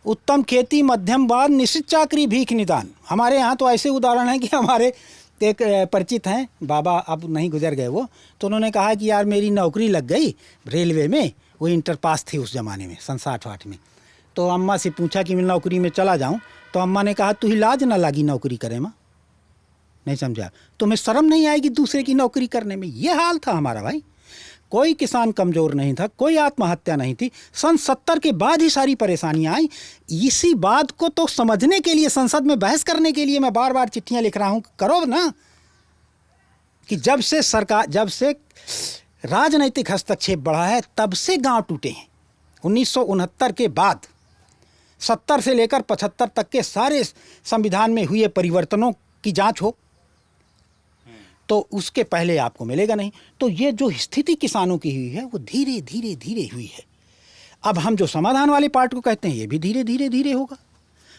उत्तम खेती, मध्यम बाढ़, निश्चित चाकरी, भीख निदान। हमारे यहाँ तो ऐसे उदाहरण हैं कि हमारे एक परिचित हैं बाबा, अब नहीं, गुजर गए वो, तो उन्होंने कहा कि यार मेरी नौकरी लग गई रेलवे में, वो इंटर पास थी उस ज़माने में, सन 60-60 में। तो अम्मा से पूछा कि मैं नौकरी में चला जाऊं, तो अम्मा ने कहा तू ही लाज ना लागी नौकरी करे माँ, नहीं समझा, तुम्हें शर्म नहीं आएगी दूसरे की नौकरी करने में। ये हाल था हमारा भाई। कोई किसान कमज़ोर नहीं था, कोई आत्महत्या नहीं थी। सन 70 के बाद ही सारी परेशानियां आई। इसी बात को तो समझने के लिए, संसद में बहस करने के लिए मैं बार बार चिट्ठियां लिख रहा हूं। करो ना कि जब से सरकार, जब से राजनीतिक हस्तक्षेप बढ़ा है तब से गांव टूटे हैं। 1969 के बाद 70 से लेकर 75 तक के सारे संविधान में हुए परिवर्तनों की जांच हो तो उसके पहले आपको मिलेगा नहीं। तो ये जो स्थिति किसानों की हुई है वो धीरे धीरे धीरे हुई है। अब हम जो समाधान वाले पार्ट को कहते हैं ये भी धीरे धीरे धीरे होगा।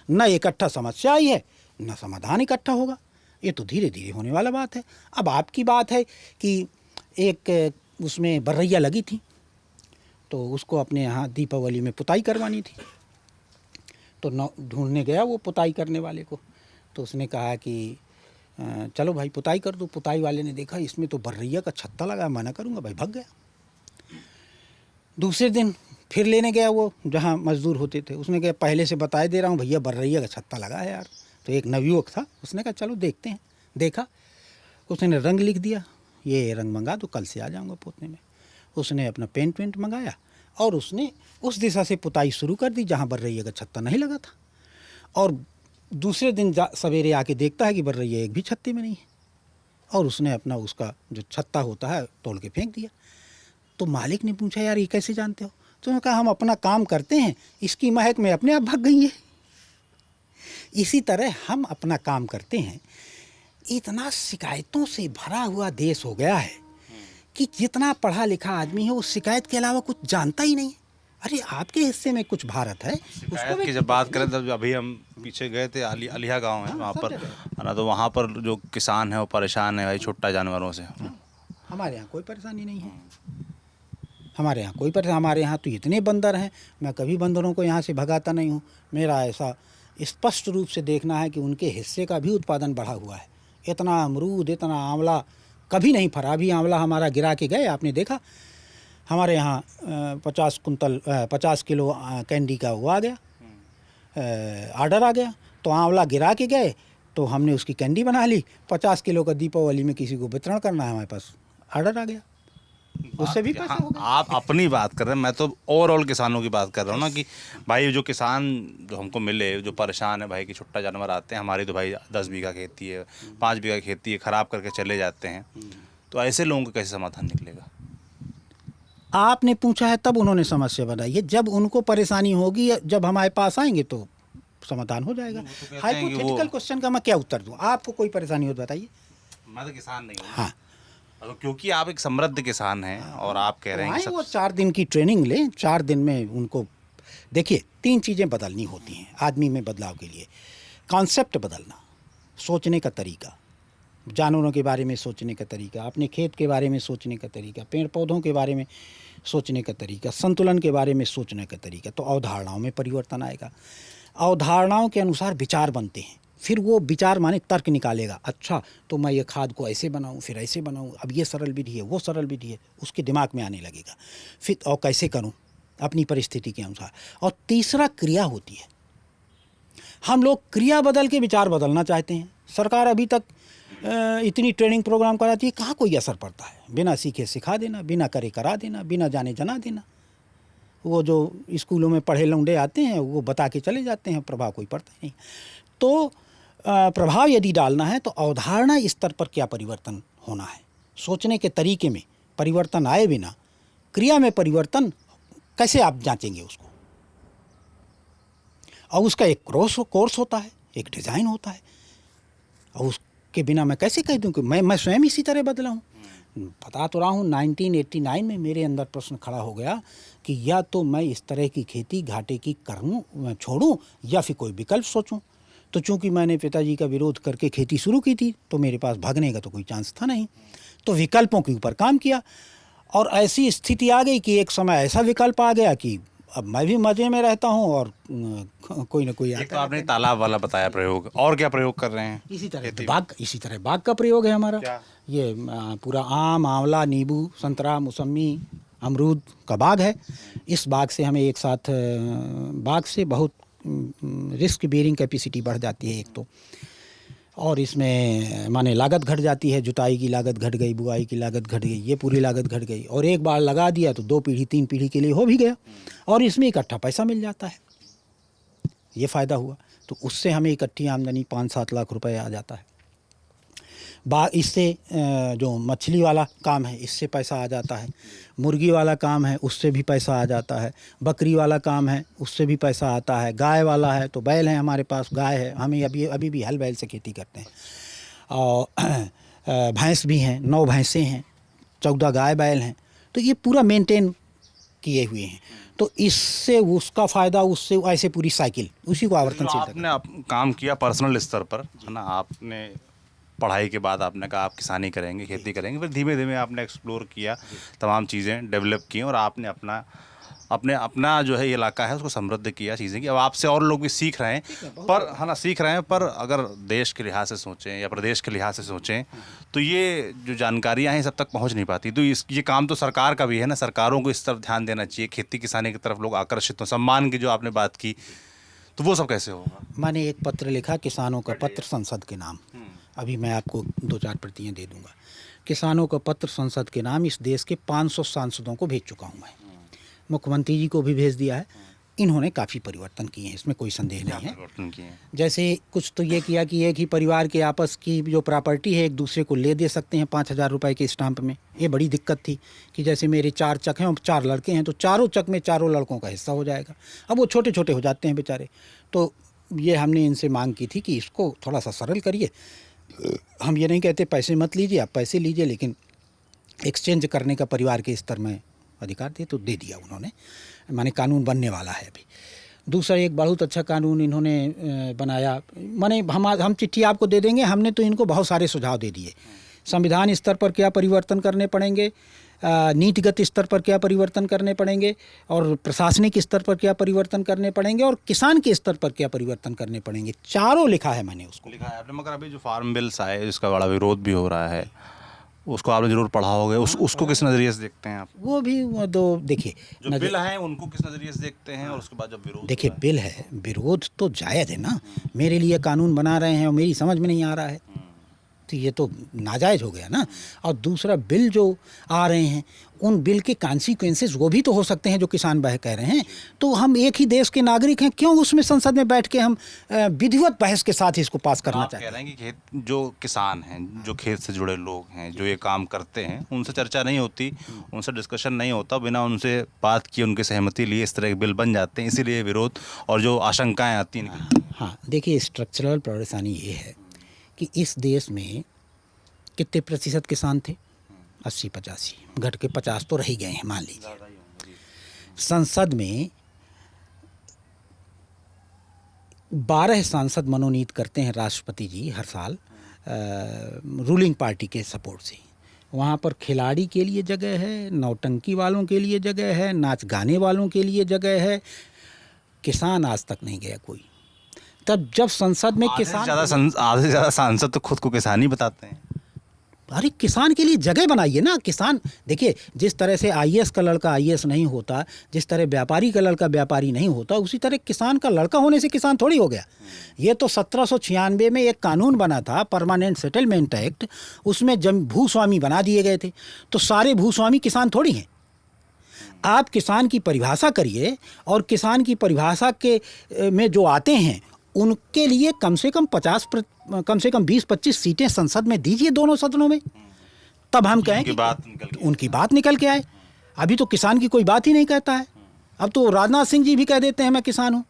न इकट्ठा समस्या आई है न समाधान इकट्ठा होगा, ये तो धीरे धीरे होने वाला बात है। अब आपकी बात है कि एक उसमें बर्रैया लगी थी तो उसको अपने यहाँ दीपावली में पुताई करवानी थी, तो ढूंढने गया वो पुताई करने वाले को, तो उसने कहा कि चलो भाई पुताई कर दो। पुताई वाले ने देखा इसमें तो बर्रैया का छत्ता लगा, मना करूँगा भाई, भाग गया। दूसरे दिन फिर लेने गया वो जहाँ मजदूर होते थे, उसने कहा पहले से बताए दे रहा हूँ भैया बर्रैया का छत्ता लगा है यार। तो एक नवयुवक था, उसने कहा चलो देखते हैं। देखा, उसने रंग लिख दिया, ये रंग मंगा तो कल से आ जाऊँगा पोतने में। उसने अपना पेंट वेंट मंगाया और उसने उस दिशा से पुताई शुरू कर दी जहाँ बर्रैया का छत्ता नहीं लगा था। और दूसरे दिन सवेरे आके देखता है कि बर्रैया एक भी छत्ते में नहीं है और उसने अपना उसका जो छत्ता होता है तोड़ के फेंक दिया। तो मालिक ने पूछा यार ये कैसे जानते हो? तो उन्होंने कहा हम अपना काम करते हैं, इसकी महक में अपने आप भाग गई है। इसी तरह हम अपना काम करते हैं। इतना शिकायतों से भरा हुआ देश हो गया है कि जितना पढ़ा लिखा आदमी है वो शिकायत के अलावा कुछ जानता ही नहीं है। अरे आपके हिस्से में कुछ भारत है शिकायत की जब बात करें तब अभी हम पीछे गए थे, अलिया गांव है वहाँ पर, है ना, तो वहाँ पर जो किसान है वो परेशान है भाई छोटा जानवरों से। हमारे यहाँ कोई परेशानी नहीं है, हमारे यहाँ कोई परेशानी। हमारे यहाँ तो इतने बंदर हैं, मैं कभी बंदरों को यहाँ से भगाता नहीं हूँ। मेरा ऐसा स्पष्ट रूप से देखना है कि उनके हिस्से का भी उत्पादन बढ़ा हुआ है। इतना अमरूद, इतना आंवला कभी नहीं फरा। अभी आंवला हमारा गिरा के गए, आपने देखा हमारे यहाँ 50 किलो कैंडी का वो आ गया, ऑर्डर आ गया। तो आंवला गिरा के गए तो हमने उसकी कैंडी बना ली। 50 किलो का दीपावली में किसी को वितरण करना है, हमारे पास ऑर्डर आ गया। उससे भी पैसा होगा। आप अपनी बात कर रहे हैं, मैं तो ओवरऑल किसानों की बात कर रहा हूँ ना, कि भाई जो किसान जो हमको मिले, जो परेशान है भाई, कि छुट्टा जानवर आते हैं, हमारी तो भाई 10 बीघा खेती है, 5 बीघा खेती है, ख़राब करके चले जाते हैं, तो ऐसे लोगों का कैसे समाधान निकलेगा? आपने पूछा है तब उन्होंने समस्या बनाई है, जब उनको परेशानी होगी, जब हमारे पास आएंगे तो समाधान हो जाएगा। हैं कि हाइपोथेटिकल क्वेश्चन का मैं क्या उत्तर दूं? आपको कोई परेशानी हो तो बताइए। मैं तो किसान नहीं हूँ। हाँ, क्योंकि आप एक समृद्ध किसान हैं और आप कह रहे हैं कि वो 4 दिन की ट्रेनिंग लें, 4 दिन में उनको देखिए 3 चीज़ें बदलनी होती हैं आदमी में बदलाव के लिए। कॉन्सेप्ट बदलना, सोचने का तरीका, जानवरों के बारे में सोचने का तरीका, अपने खेत के बारे में सोचने का तरीका, पेड़ पौधों के बारे में सोचने का तरीका, संतुलन के बारे में सोचने का तरीका, तो अवधारणाओं में परिवर्तन आएगा। अवधारणाओं के अनुसार विचार बनते हैं, फिर वो विचार माने तर्क निकालेगा, अच्छा तो मैं ये खाद को ऐसे बनाऊं, फिर ऐसे बनाऊं, अब ये सरल विधि है, वो सरल विधि है, उसके दिमाग में आने लगेगा, फिर और कैसे करूं अपनी परिस्थिति के अनुसार। और तीसरा क्रिया होती है। हम लोग क्रिया बदल के विचार बदलना चाहते हैं। सरकार अभी तक इतनी ट्रेनिंग प्रोग्राम कराती है, कहाँ कोई असर पड़ता है? बिना सीखे सिखा देना, बिना करे करा देना, बिना जाने जना देना। वो जो स्कूलों में पढ़े लौंडे आते हैं वो बता के चले जाते हैं, प्रभाव कोई पड़ता नहीं। तो प्रभाव यदि डालना है तो अवधारणा स्तर पर क्या परिवर्तन होना है, सोचने के तरीके में परिवर्तन आए बिना क्रिया में परिवर्तन कैसे आप जांचेंगे उसको? और उसका एक कोर्स होता है, एक डिज़ाइन होता है, और उसके बिना मैं कैसे कह दूं कि मैं स्वयं इसी तरह बदला हूँ? बता तो रहा हूँ, 1989 में मेरे अंदर प्रश्न खड़ा हो गया कि या तो मैं इस तरह की खेती घाटे की करूँ, छोड़ूं, या फिर कोई विकल्प सोचूं। तो चूंकि मैंने पिताजी का विरोध करके खेती शुरू की थी तो मेरे पास भागने का तो कोई चांस था नहीं, तो विकल्पों के ऊपर काम किया। और ऐसी स्थिति आ गई कि एक समय ऐसा विकल्प आ गया कि अब मैं भी मज़े में रहता हूँ और कोई ना कोई एक तो आपने तालाब वाला बताया प्रयोग, और क्या प्रयोग कर रहे हैं? इसी तरह बाग का प्रयोग है हमारा। क्या? ये पूरा आम, आंवला, नींबू, संतरा, मौसमी, अमरूद का बाग है। इस बाग से हमें एक साथ बाग से बहुत रिस्क बेयरिंग कैपेसिटी बढ़ जाती है एक तो, और इसमें माने लागत घट जाती है, जुताई की लागत घट गई, बुआई की लागत घट गई, ये पूरी लागत घट गई, और एक बार लगा दिया तो 2 पीढ़ी 3 पीढ़ी के लिए हो भी गया, और इसमें इकट्ठा पैसा मिल जाता है, ये फ़ायदा हुआ। तो उससे हमें इकट्ठी आमदनी 5-7 लाख रुपए आ जाता है। इससे जो मछली वाला काम है इससे पैसा आ जाता है, मुर्गी वाला काम है उससे भी पैसा आ जाता है, बकरी वाला काम है उससे भी पैसा आता है, गाय वाला है तो बैल है हमारे पास, गाय है, हमें अभी भी हल बैल से खेती करते हैं, और भैंस भी हैं, 9 भैंसें हैं, 14 गाय बैल हैं, तो ये पूरा मेंटेन किए हुए हैं। तो इससे उसका फ़ायदा, उससे ऐसे पूरी साइकिल उसी को आवर्तनशील। आपने काम किया पर्सनल स्तर पर, है ना, आपने पढ़ाई के बाद आपने कहा आप किसानी करेंगे, खेती करेंगे, फिर धीमे धीमे आपने एक्सप्लोर किया, तमाम चीज़ें डेवलप की, और आपने अपना जो है ये इलाका है उसको समृद्ध किया चीज़ें की। अब आपसे और लोग भी सीख रहे हैं, पर है ना, सीख रहे हैं, पर अगर देश के लिहाज से सोचें या प्रदेश के लिहाज से सोचें तो ये जो जानकारियाँ हैं सब तक पहुँच नहीं पाती। तो ये काम तो सरकार का भी है ना, सरकारों को इस तरफ ध्यान देना चाहिए, खेती किसानी की तरफ लोग आकर्षित हों। सम्मान की जो आपने बात की, तो वो सब कैसे होगा? मैंने एक पत्र लिखा, किसानों का पत्र संसद के नाम, अभी मैं आपको 2-4 प्रतियाँ दे दूंगा। किसानों का पत्र संसद के नाम इस देश के 500 सांसदों को भेज चुका हूं मैं, मुख्यमंत्री जी को भी भेज दिया है। इन्होंने काफ़ी परिवर्तन किए हैं, इसमें कोई संदेह नहीं है। जैसे कुछ तो ये किया कि एक ही परिवार के आपस की जो प्रॉपर्टी है एक दूसरे को ले दे सकते हैं 5,000 रुपये के स्टाम्प में। ये बड़ी दिक्कत थी कि जैसे मेरे 4 चक हैं और 4 लड़के हैं, तो चारों चक में चारों लड़कों का हिस्सा हो जाएगा। अब वो छोटे छोटे हो जाते हैं बेचारे, तो ये हमने इनसे मांग की थी कि इसको थोड़ा सा सरल करिए। हम ये नहीं कहते पैसे मत लीजिए, आप पैसे लीजिए, लेकिन एक्सचेंज करने का परिवार के स्तर में अधिकार दे, तो दे दिया उन्होंने। माने कानून बनने वाला है अभी। दूसरा एक बहुत अच्छा कानून इन्होंने बनाया, माने हम चिट्ठी आपको दे देंगे, हमने तो इनको बहुत सारे सुझाव दे दिए। संविधान स्तर पर क्या परिवर्तन करने पड़ेंगे, नीतिगत स्तर पर क्या परिवर्तन करने पड़ेंगे, और प्रशासनिक स्तर पर क्या परिवर्तन करने पड़ेंगे, और किसान के स्तर पर क्या परिवर्तन करने पड़ेंगे, चारों लिखा है मैंने उसको। लिखा है आपने, मगर अभी जो फार्म बिल्स आए जिसका बड़ा विरोध भी हो रहा है, उसको आपने जरूर पढ़ा होगा, उसको किस नज़रिए से देखते हैं आप? वो भी तो देखिए, जो बिल हैं उनको किस नज़रिए से देखते हैं, और उसके बाद जब विरोध, देखिए बिल है, विरोध तो जायज़ है ना। मेरे लिए कानून बना रहे हैं और मेरी समझ में नहीं आ रहा है, तो ये तो नाजायज़ हो गया ना। और दूसरा बिल जो आ रहे हैं उन बिल के कॉन्सिक्वेंसेस वो भी तो हो सकते हैं जो किसान भाई कह रहे हैं। तो हम एक ही देश के नागरिक हैं, क्यों उसमें संसद में बैठ के हम विधिवत बहस के साथ इसको पास करना आप चाहते कह हैं? रहे हैं कि खेत जो किसान हैं, जो खेत से जुड़े लोग हैं, जो ये काम करते हैं, उनसे चर्चा नहीं होती, उनसे डिस्कशन नहीं होता, बिना उनसे बात किए, उनकी सहमति लिए इस तरह के बिल बन जाते हैं, इसीलिए विरोध और जो आशंकाएं आती हैं। हाँ, देखिए स्ट्रक्चरल परेशानी ये है कि इस देश में कितने प्रतिशत किसान थे? 80-85, घट के 50 तो रह ही गए हैं मान लीजिए। संसद में 12 सांसद मनोनीत करते हैं राष्ट्रपति जी हर साल रूलिंग पार्टी के सपोर्ट से। वहाँ पर खिलाड़ी के लिए जगह है, नौटंकी वालों के लिए जगह है, नाच गाने वालों के लिए जगह है। किसान आज तक नहीं गया कोई। तब जब संसद में आधे किसान से ज़्यादा सांसद तो खुद को किसान ही बताते हैं। अरे किसान के लिए जगह बनाइए ना। किसान देखिए, जिस तरह से आईएएस का लड़का आईएएस नहीं होता, जिस तरह व्यापारी का लड़का व्यापारी नहीं होता, उसी तरह किसान का लड़का होने से किसान थोड़ी हो गया। ये तो 1796 में एक कानून बना था, परमानेंट सेटलमेंट एक्ट, उसमें भूस्वामी बना दिए गए थे। तो सारे भूस्वामी किसान थोड़ी हैं। आप किसान की परिभाषा करिए और किसान की परिभाषा के में जो आते हैं उनके लिए कम से कम 20-25 सीटें संसद में दीजिए, दोनों सदनों में। तब हम कहें कि उनकी बात निकल के आए। अभी तो किसान की कोई बात ही नहीं कहता है। अब तो राजनाथ सिंह जी भी कह देते हैं मैं किसान हूँ।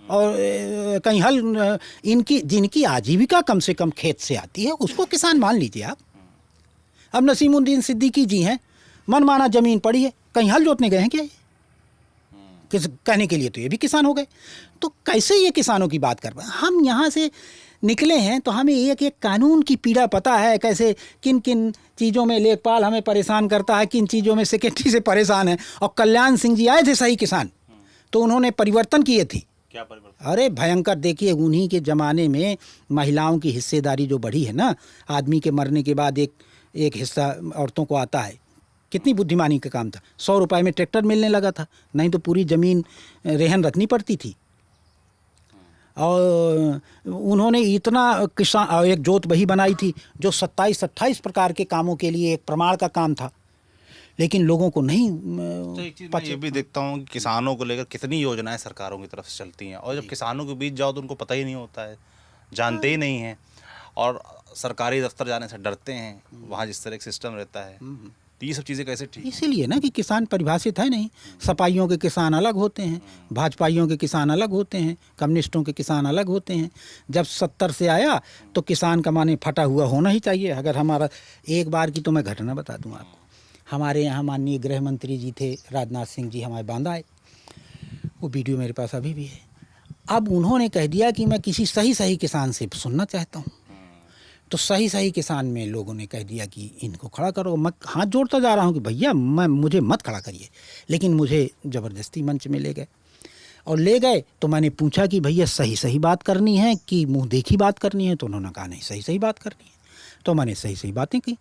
और कहीं हल इनकी जिनकी आजीविका कम से कम खेत से आती है उसको किसान मान लीजिए आप। अब नसीमुद्दीन सिद्दीकी जी हैं, मनमाना ज़मीन पड़ी है, कहीं हल जोतने गए हैं क्या? कहने के लिए तो ये भी किसान हो गए। तो कैसे ये किसानों की बात कर पाए? हम यहाँ से निकले हैं तो हमें एक एक कानून की पीड़ा पता है, कैसे किन किन चीज़ों में लेखपाल हमें परेशान करता है, किन चीज़ों में सेक्रेटरी से परेशान है। और कल्याण सिंह जी आए थे सही किसान, तो उन्होंने परिवर्तन किए थे। क्या परिवर्तन? अरे भयंकर। देखिए उन्हीं के ज़माने में महिलाओं की हिस्सेदारी जो बढ़ी है ना, आदमी के मरने के बाद एक हिस्सा औरतों को आता है। कितनी बुद्धिमानी का काम था। 100 रुपये में ट्रैक्टर मिलने लगा था, नहीं तो पूरी ज़मीन रेहन रखनी पड़ती थी। और उन्होंने इतना किसान एक जोत बही बनाई थी जो 27-28 प्रकार के कामों के लिए एक प्रमाण का काम था, लेकिन लोगों को नहीं। तो एक चीज़ मैं ये भी देखता हूँ कि किसानों को लेकर कितनी योजनाएं सरकारों की तरफ से चलती हैं, और जब किसानों के बीच जाओ तो उनको पता ही नहीं होता है, जानते ही नहीं हैं, और सरकारी दफ्तर जाने से डरते हैं, वहाँ जिस तरह का सिस्टम रहता है। तो ये सब चीज़ें कैसे ठीक? इसीलिए ना कि किसान परिभाषित है नहीं। सपाइयों के किसान अलग होते हैं, भाजपाइयों के किसान अलग होते हैं, कम्युनिस्टों के किसान अलग होते हैं। जब 70 से आया तो किसान का माने फटा हुआ होना ही चाहिए। अगर हमारा एक बार की तो मैं घटना बता दूं आपको। हमारे यहाँ माननीय गृह मंत्री जी थे राजनाथ सिंह जी, हमारे बांदा आए, वो वीडियो मेरे पास अभी भी है। अब उन्होंने कह दिया कि मैं किसी सही किसान से सुनना चाहता हूँ। तो सही किसान में लोगों ने कह दिया कि इनको खड़ा करो। मैं हाथ जोड़ता जा रहा हूँ कि भैया मुझे मत खड़ा करिए, लेकिन मुझे ज़बरदस्ती मंच में ले गए। और ले गए तो मैंने पूछा कि भैया सही बात करनी है कि मुंह देखी बात करनी है? तो उन्होंने कहा नहीं, सही बात करनी है। तो मैंने सही बातें की।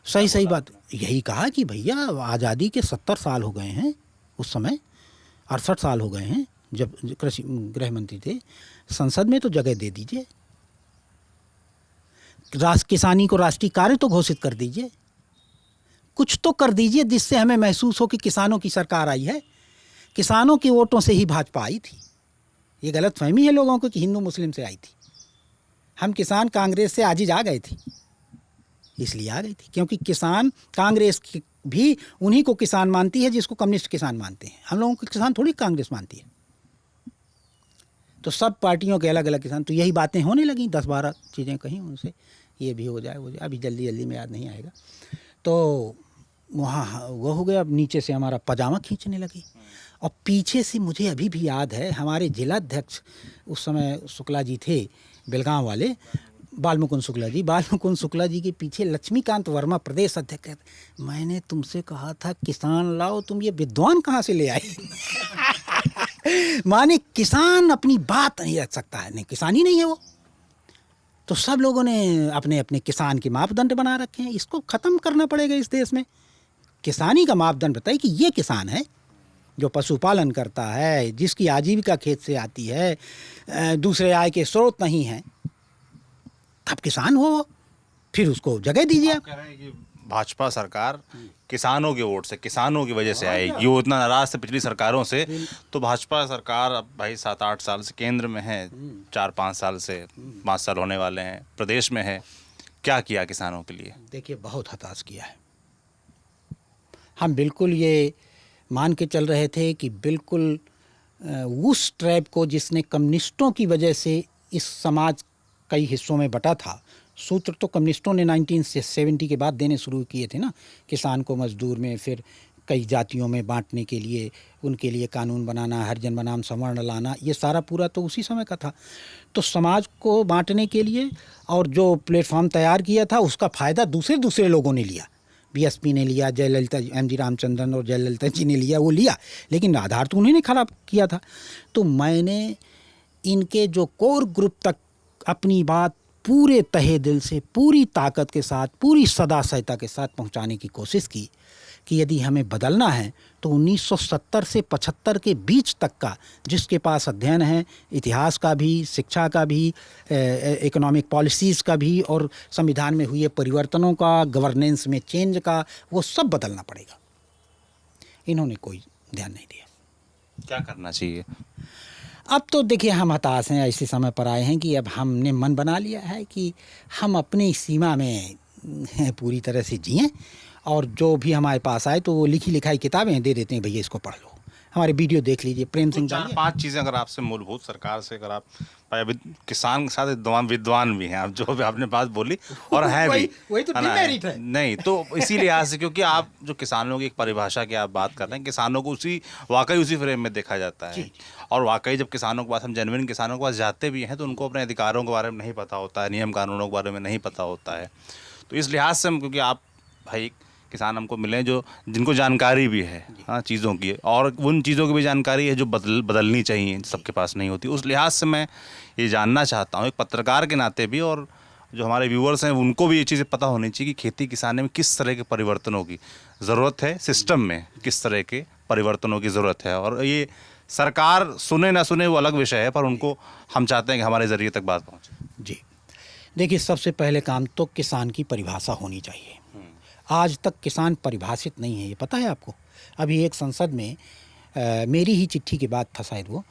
सही बात यही कहा कि भैया आज़ादी के 70 साल हो गए हैं, उस समय 68 साल हो गए हैं जब कृषि गृह मंत्री थे। संसद में तो जगह दे दीजिए, किसानी को राष्ट्रीय कार्य तो घोषित कर दीजिए, कुछ तो कर दीजिए जिससे हमें महसूस हो कि किसानों की सरकार आई है। किसानों के वोटों से ही भाजपा आई थी। ये गलतफहमी है लोगों को कि हिंदू मुस्लिम से आई थी। हम किसान कांग्रेस से आज ही आ गए थे, इसलिए आ गई थी क्योंकि किसान कांग्रेस भी उन्हीं को किसान मानती है जिसको कम्युनिस्ट किसान मानते हैं। हम लोगों को किसान थोड़ी कांग्रेस मानती है। तो सब पार्टियों के अलग अलग किसान। तो यही बातें होने लगी, 10-12 चीज़ें कहीं उनसे, ये भी हो जाए वो जाए, अभी जल्दी में याद नहीं आएगा। तो वहाँ वो हो गया। अब नीचे से हमारा पजामा खींचने लगी, और पीछे से मुझे अभी भी याद है हमारे जिलाध्यक्ष उस समय शुक्ला जी थे, बेलगांव वाले, बालमुकुंद शुक्ला जी के पीछे लक्ष्मीकांत वर्मा प्रदेश अध्यक्ष कहते, मैंने तुमसे कहा था किसान लाओ, तुम ये विद्वान कहाँ से ले आए? माने किसान अपनी बात नहीं रख सकता है, नहीं किसान ही नहीं है वो। तो सब लोगों ने अपने अपने किसान के मापदंड बना रखे हैं। इसको ख़त्म करना पड़ेगा इस देश में। किसानी का मापदंड बताइए कि ये किसान है जो पशुपालन करता है, जिसकी आजीविका खेत से आती है, दूसरे आय के स्रोत नहीं हैं, तब किसान हो। फिर उसको जगह दीजिए आप। कह रहे हैं कि भाजपा सरकार किसानों के वोट से, किसानों की वजह से आएगी, वो इतना नाराज थे पिछली सरकारों से, तो भाजपा सरकार अब भाई 7-8 साल से केंद्र में है, 4-5 साल से, 5 साल होने वाले हैं, प्रदेश में है, क्या किया किसानों के लिए? देखिए बहुत हताश किया है। हम बिल्कुल ये मान के चल रहे थे कि बिल्कुल उस ट्रैप को जिसने कम्युनिस्टों की वजह से इस समाज कई हिस्सों में बटा था, सूत्र तो कम्युनिस्टों ने 1970 के बाद देने शुरू किए थे ना, किसान को मजदूर में, फिर कई जातियों में बांटने के लिए, उनके लिए कानून बनाना, हरिजन बनाम सवर्ण लाना, ये सारा पूरा तो उसी समय का था। तो समाज को बांटने के लिए और जो प्लेटफॉर्म तैयार किया था उसका फ़ायदा दूसरे लोगों ने लिया। बीएसपी ने लिया, जयललिता, एमजी रामचंद्रन और जयललिता जी ने लिया, वो लिया, लेकिन आधार तो उन्हीं ने खराब किया था। तो मैंने इनके जो कोर ग्रुप तक अपनी बात पूरे तहे दिल से, पूरी ताकत के साथ, पूरी सदासहता के साथ पहुंचाने की कोशिश की कि यदि हमें बदलना है तो 1970 से 75 के बीच तक का जिसके पास अध्ययन है, इतिहास का भी, शिक्षा का भी, इकोनॉमिक पॉलिसीज़ का भी, और संविधान में हुए परिवर्तनों का, गवर्नेंस में चेंज का, वो सब बदलना पड़ेगा। इन्होंने कोई ध्यान नहीं दिया। क्या करना चाहिए? अब तो देखिए हम हताश हैं, ऐसे समय पर आए हैं कि अब हमने मन बना लिया है कि हम अपनी सीमा में पूरी तरह से जिएं, और जो भी हमारे पास आए तो वो लिखी लिखाई किताबें दे देते हैं, भैया इसको पढ़ लो, हमारे वीडियो देख लीजिए, प्रेम सिंह तो 4-5 चीज़ें अगर आपसे मूलभूत सरकार से, अगर आप भाई अभी किसान के साथ विद्वान भी हैं आप, जो भी आपने बात बोली, और हैं भी, वही तो है ना? डिमेरिट है। नहीं तो इसी लिहाज से, क्योंकि आप जो किसानों की एक परिभाषा की आप बात कर रहे हैं, किसानों को वाकई उसी फ्रेम में देखा जाता है, और वाकई जब किसानों के पास, हम जेन्युइन किसानों के पास जाते भी हैं तो उनको अपने अधिकारों के बारे में नहीं पता होता है, नियम कानूनों के बारे में नहीं पता होता है। तो इस लिहाज से हम, क्योंकि आप भाई किसान हमको मिले जो जिनको जानकारी भी है, हाँ, चीज़ों की, और उन चीज़ों की भी जानकारी है जो बदलनी चाहिए, सबके पास नहीं होती। उस लिहाज से मैं ये जानना चाहता हूँ एक पत्रकार के नाते भी, और जो हमारे व्यूअर्स हैं उनको भी ये चीज़ें पता होनी चाहिए कि खेती किसानी में किस तरह के परिवर्तनों की ज़रूरत है, सिस्टम में किस तरह के परिवर्तनों की ज़रूरत है। और ये सरकार सुने ना सुने वो अलग विषय है, पर उनको हम चाहते हैं कि हमारे ज़रिए तक बात पहुँचे। जी देखिए, सबसे पहले काम तो किसान की परिभाषा होनी चाहिए। आज तक किसान परिभाषित नहीं है, ये पता है आपको? अभी एक संसद में मेरी ही चिट्ठी के बाद था शायद, वो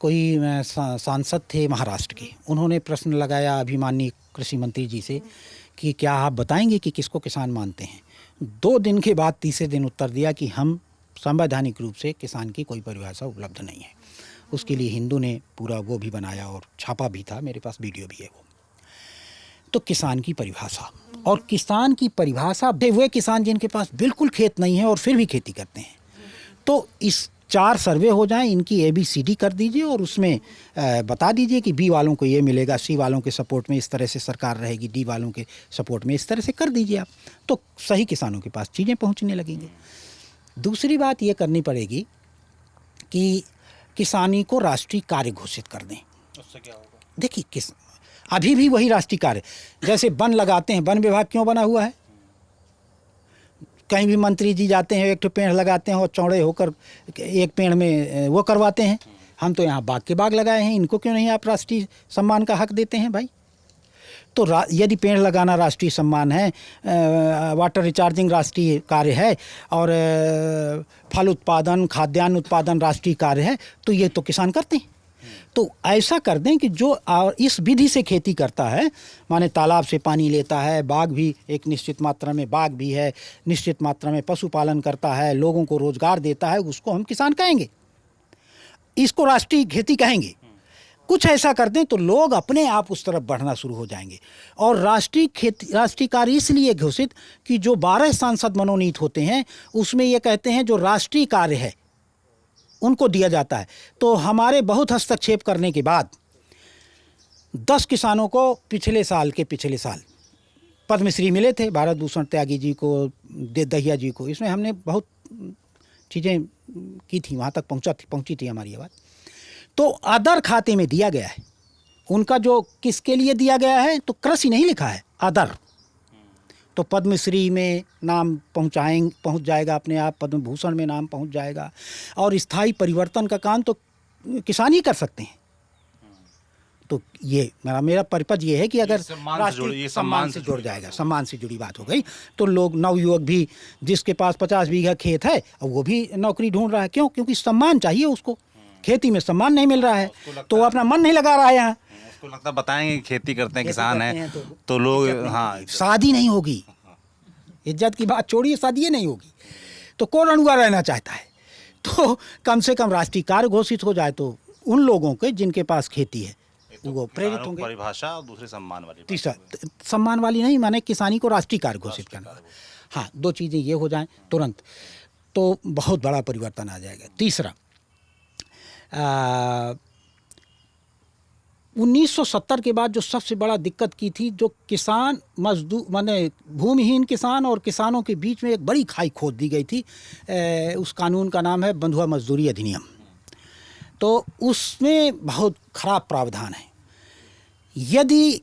कोई सांसद थे महाराष्ट्र के, उन्होंने प्रश्न लगाया अभिमानी कृषि मंत्री जी से कि क्या आप बताएंगे कि किसको किसान मानते हैं। 2 दिन के बाद तीसरे दिन उत्तर दिया कि हम संवैधानिक रूप से किसान की कोई परिभाषा उपलब्ध नहीं है। उसके लिए हिंदू ने पूरा वो भी बनाया और छापा भी था, मेरे पास वीडियो भी है वो। तो किसान की परिभाषा, और किसान की परिभाषा वे किसान जिनके पास बिल्कुल खेत नहीं है और फिर भी खेती करते हैं, तो इस 4 सर्वे हो जाएं, इनकी ABCD कर दीजिए और उसमें बता दीजिए कि बी वालों को ये मिलेगा, सी वालों के सपोर्ट में इस तरह से सरकार रहेगी, डी वालों के सपोर्ट में इस तरह से कर दीजिए आप, तो सही किसानों के पास चीज़ें पहुंचने लगेंगी। दूसरी बात ये करनी पड़ेगी कि किसानी को राष्ट्रीय कार्य घोषित कर दें। उससे क्या होगा? देखिए अभी भी वही राष्ट्रीय कार्य, जैसे वन लगाते हैं, वन विभाग क्यों बना हुआ है? कहीं भी मंत्री जी जाते हैं, एक तो पेड़ लगाते हैं और चौड़े होकर एक पेड़ में वो करवाते हैं। हम तो यहाँ बाग के बाग लगाए हैं, इनको क्यों नहीं आप राष्ट्रीय सम्मान का हक देते हैं भाई? तो यदि पेड़ लगाना राष्ट्रीय सम्मान है, वाटर रिचार्जिंग राष्ट्रीय कार्य है, और फल उत्पादन, खाद्यान्न उत्पादन राष्ट्रीय कार्य है, तो ये तो किसान करते हैं। तो ऐसा कर दें कि जो इस विधि से खेती करता है, माने तालाब से पानी लेता है, बाग भी एक निश्चित मात्रा में बाग भी है, निश्चित मात्रा में पशुपालन करता है, लोगों को रोजगार देता है, उसको हम किसान कहेंगे, इसको राष्ट्रीय खेती कहेंगे। कुछ ऐसा कर दें तो लोग अपने आप उस तरफ बढ़ना शुरू हो जाएंगे। और राष्ट्रीय कार्य इसलिए घोषित कि जो 12 सांसद मनोनीत होते हैं उसमें ये कहते हैं जो राष्ट्रीय कार्य है उनको दिया जाता है। तो हमारे बहुत हस्तक्षेप करने के बाद 10 किसानों को पिछले साल पद्मश्री मिले थे, भारत भूषण त्यागी जी को, दहिया जी को। इसमें हमने बहुत चीज़ें की थी, वहाँ तक पहुँची थी हमारी आवाज़। तो अदर खाते में दिया गया है उनका, जो किसके लिए दिया गया है तो कृषि नहीं लिखा है, अदर। तो पद्मश्री में नाम पहुंच जाएगा अपने आप, पद्म भूषण में नाम पहुंच जाएगा, और स्थायी परिवर्तन का काम तो किसान ही कर सकते हैं। तो ये मेरा परिपथ ये है कि अगर सम्मान से राष्ट्रीय जुड़- ये सम्मान से जुड़ जाएगा, सम्मान से जुड़ी बात हो गई, तो लोग नवयुवक भी जिसके पास 50 बीघा खेत है अब वो भी नौकरी ढूंढ रहा है। क्यों? क्योंकि सम्मान चाहिए उसको, खेती में सम्मान नहीं मिल रहा है तो वो अपना मन नहीं लगा रहा है यहाँ। उसको लगता है बताएंगे खेती करते हैं, किसान करते हैं, हैं तो लोग हाँ शादी नहीं होगी, इज्जत की बात छोड़िए, शादी नहीं होगी, तो कौन अड़ुआ रहना चाहता है? तो कम से कम राष्ट्रीय कार्य घोषित हो जाए तो उन लोगों के जिनके पास खेती है वो प्रेरित होंगे। परिभाषा और दूसरी सम्मान वाली। तीसरा सम्मान वाली नहीं, माने किसानी को राष्ट्रीय कार्य घोषित करना। हाँ, दो चीज़ें ये हो जाएं तुरंत तो बहुत बड़ा परिवर्तन आ जाएगा। तीसरा 1970 के बाद जो सबसे बड़ा दिक्कत की थी, जो किसान मजदूर माने भूमिहीन किसान और किसानों के बीच में एक बड़ी खाई खोद दी गई थी। उस कानून का नाम है बंधुआ मजदूरी अधिनियम। तो उसमें बहुत खराब प्रावधान है। यदि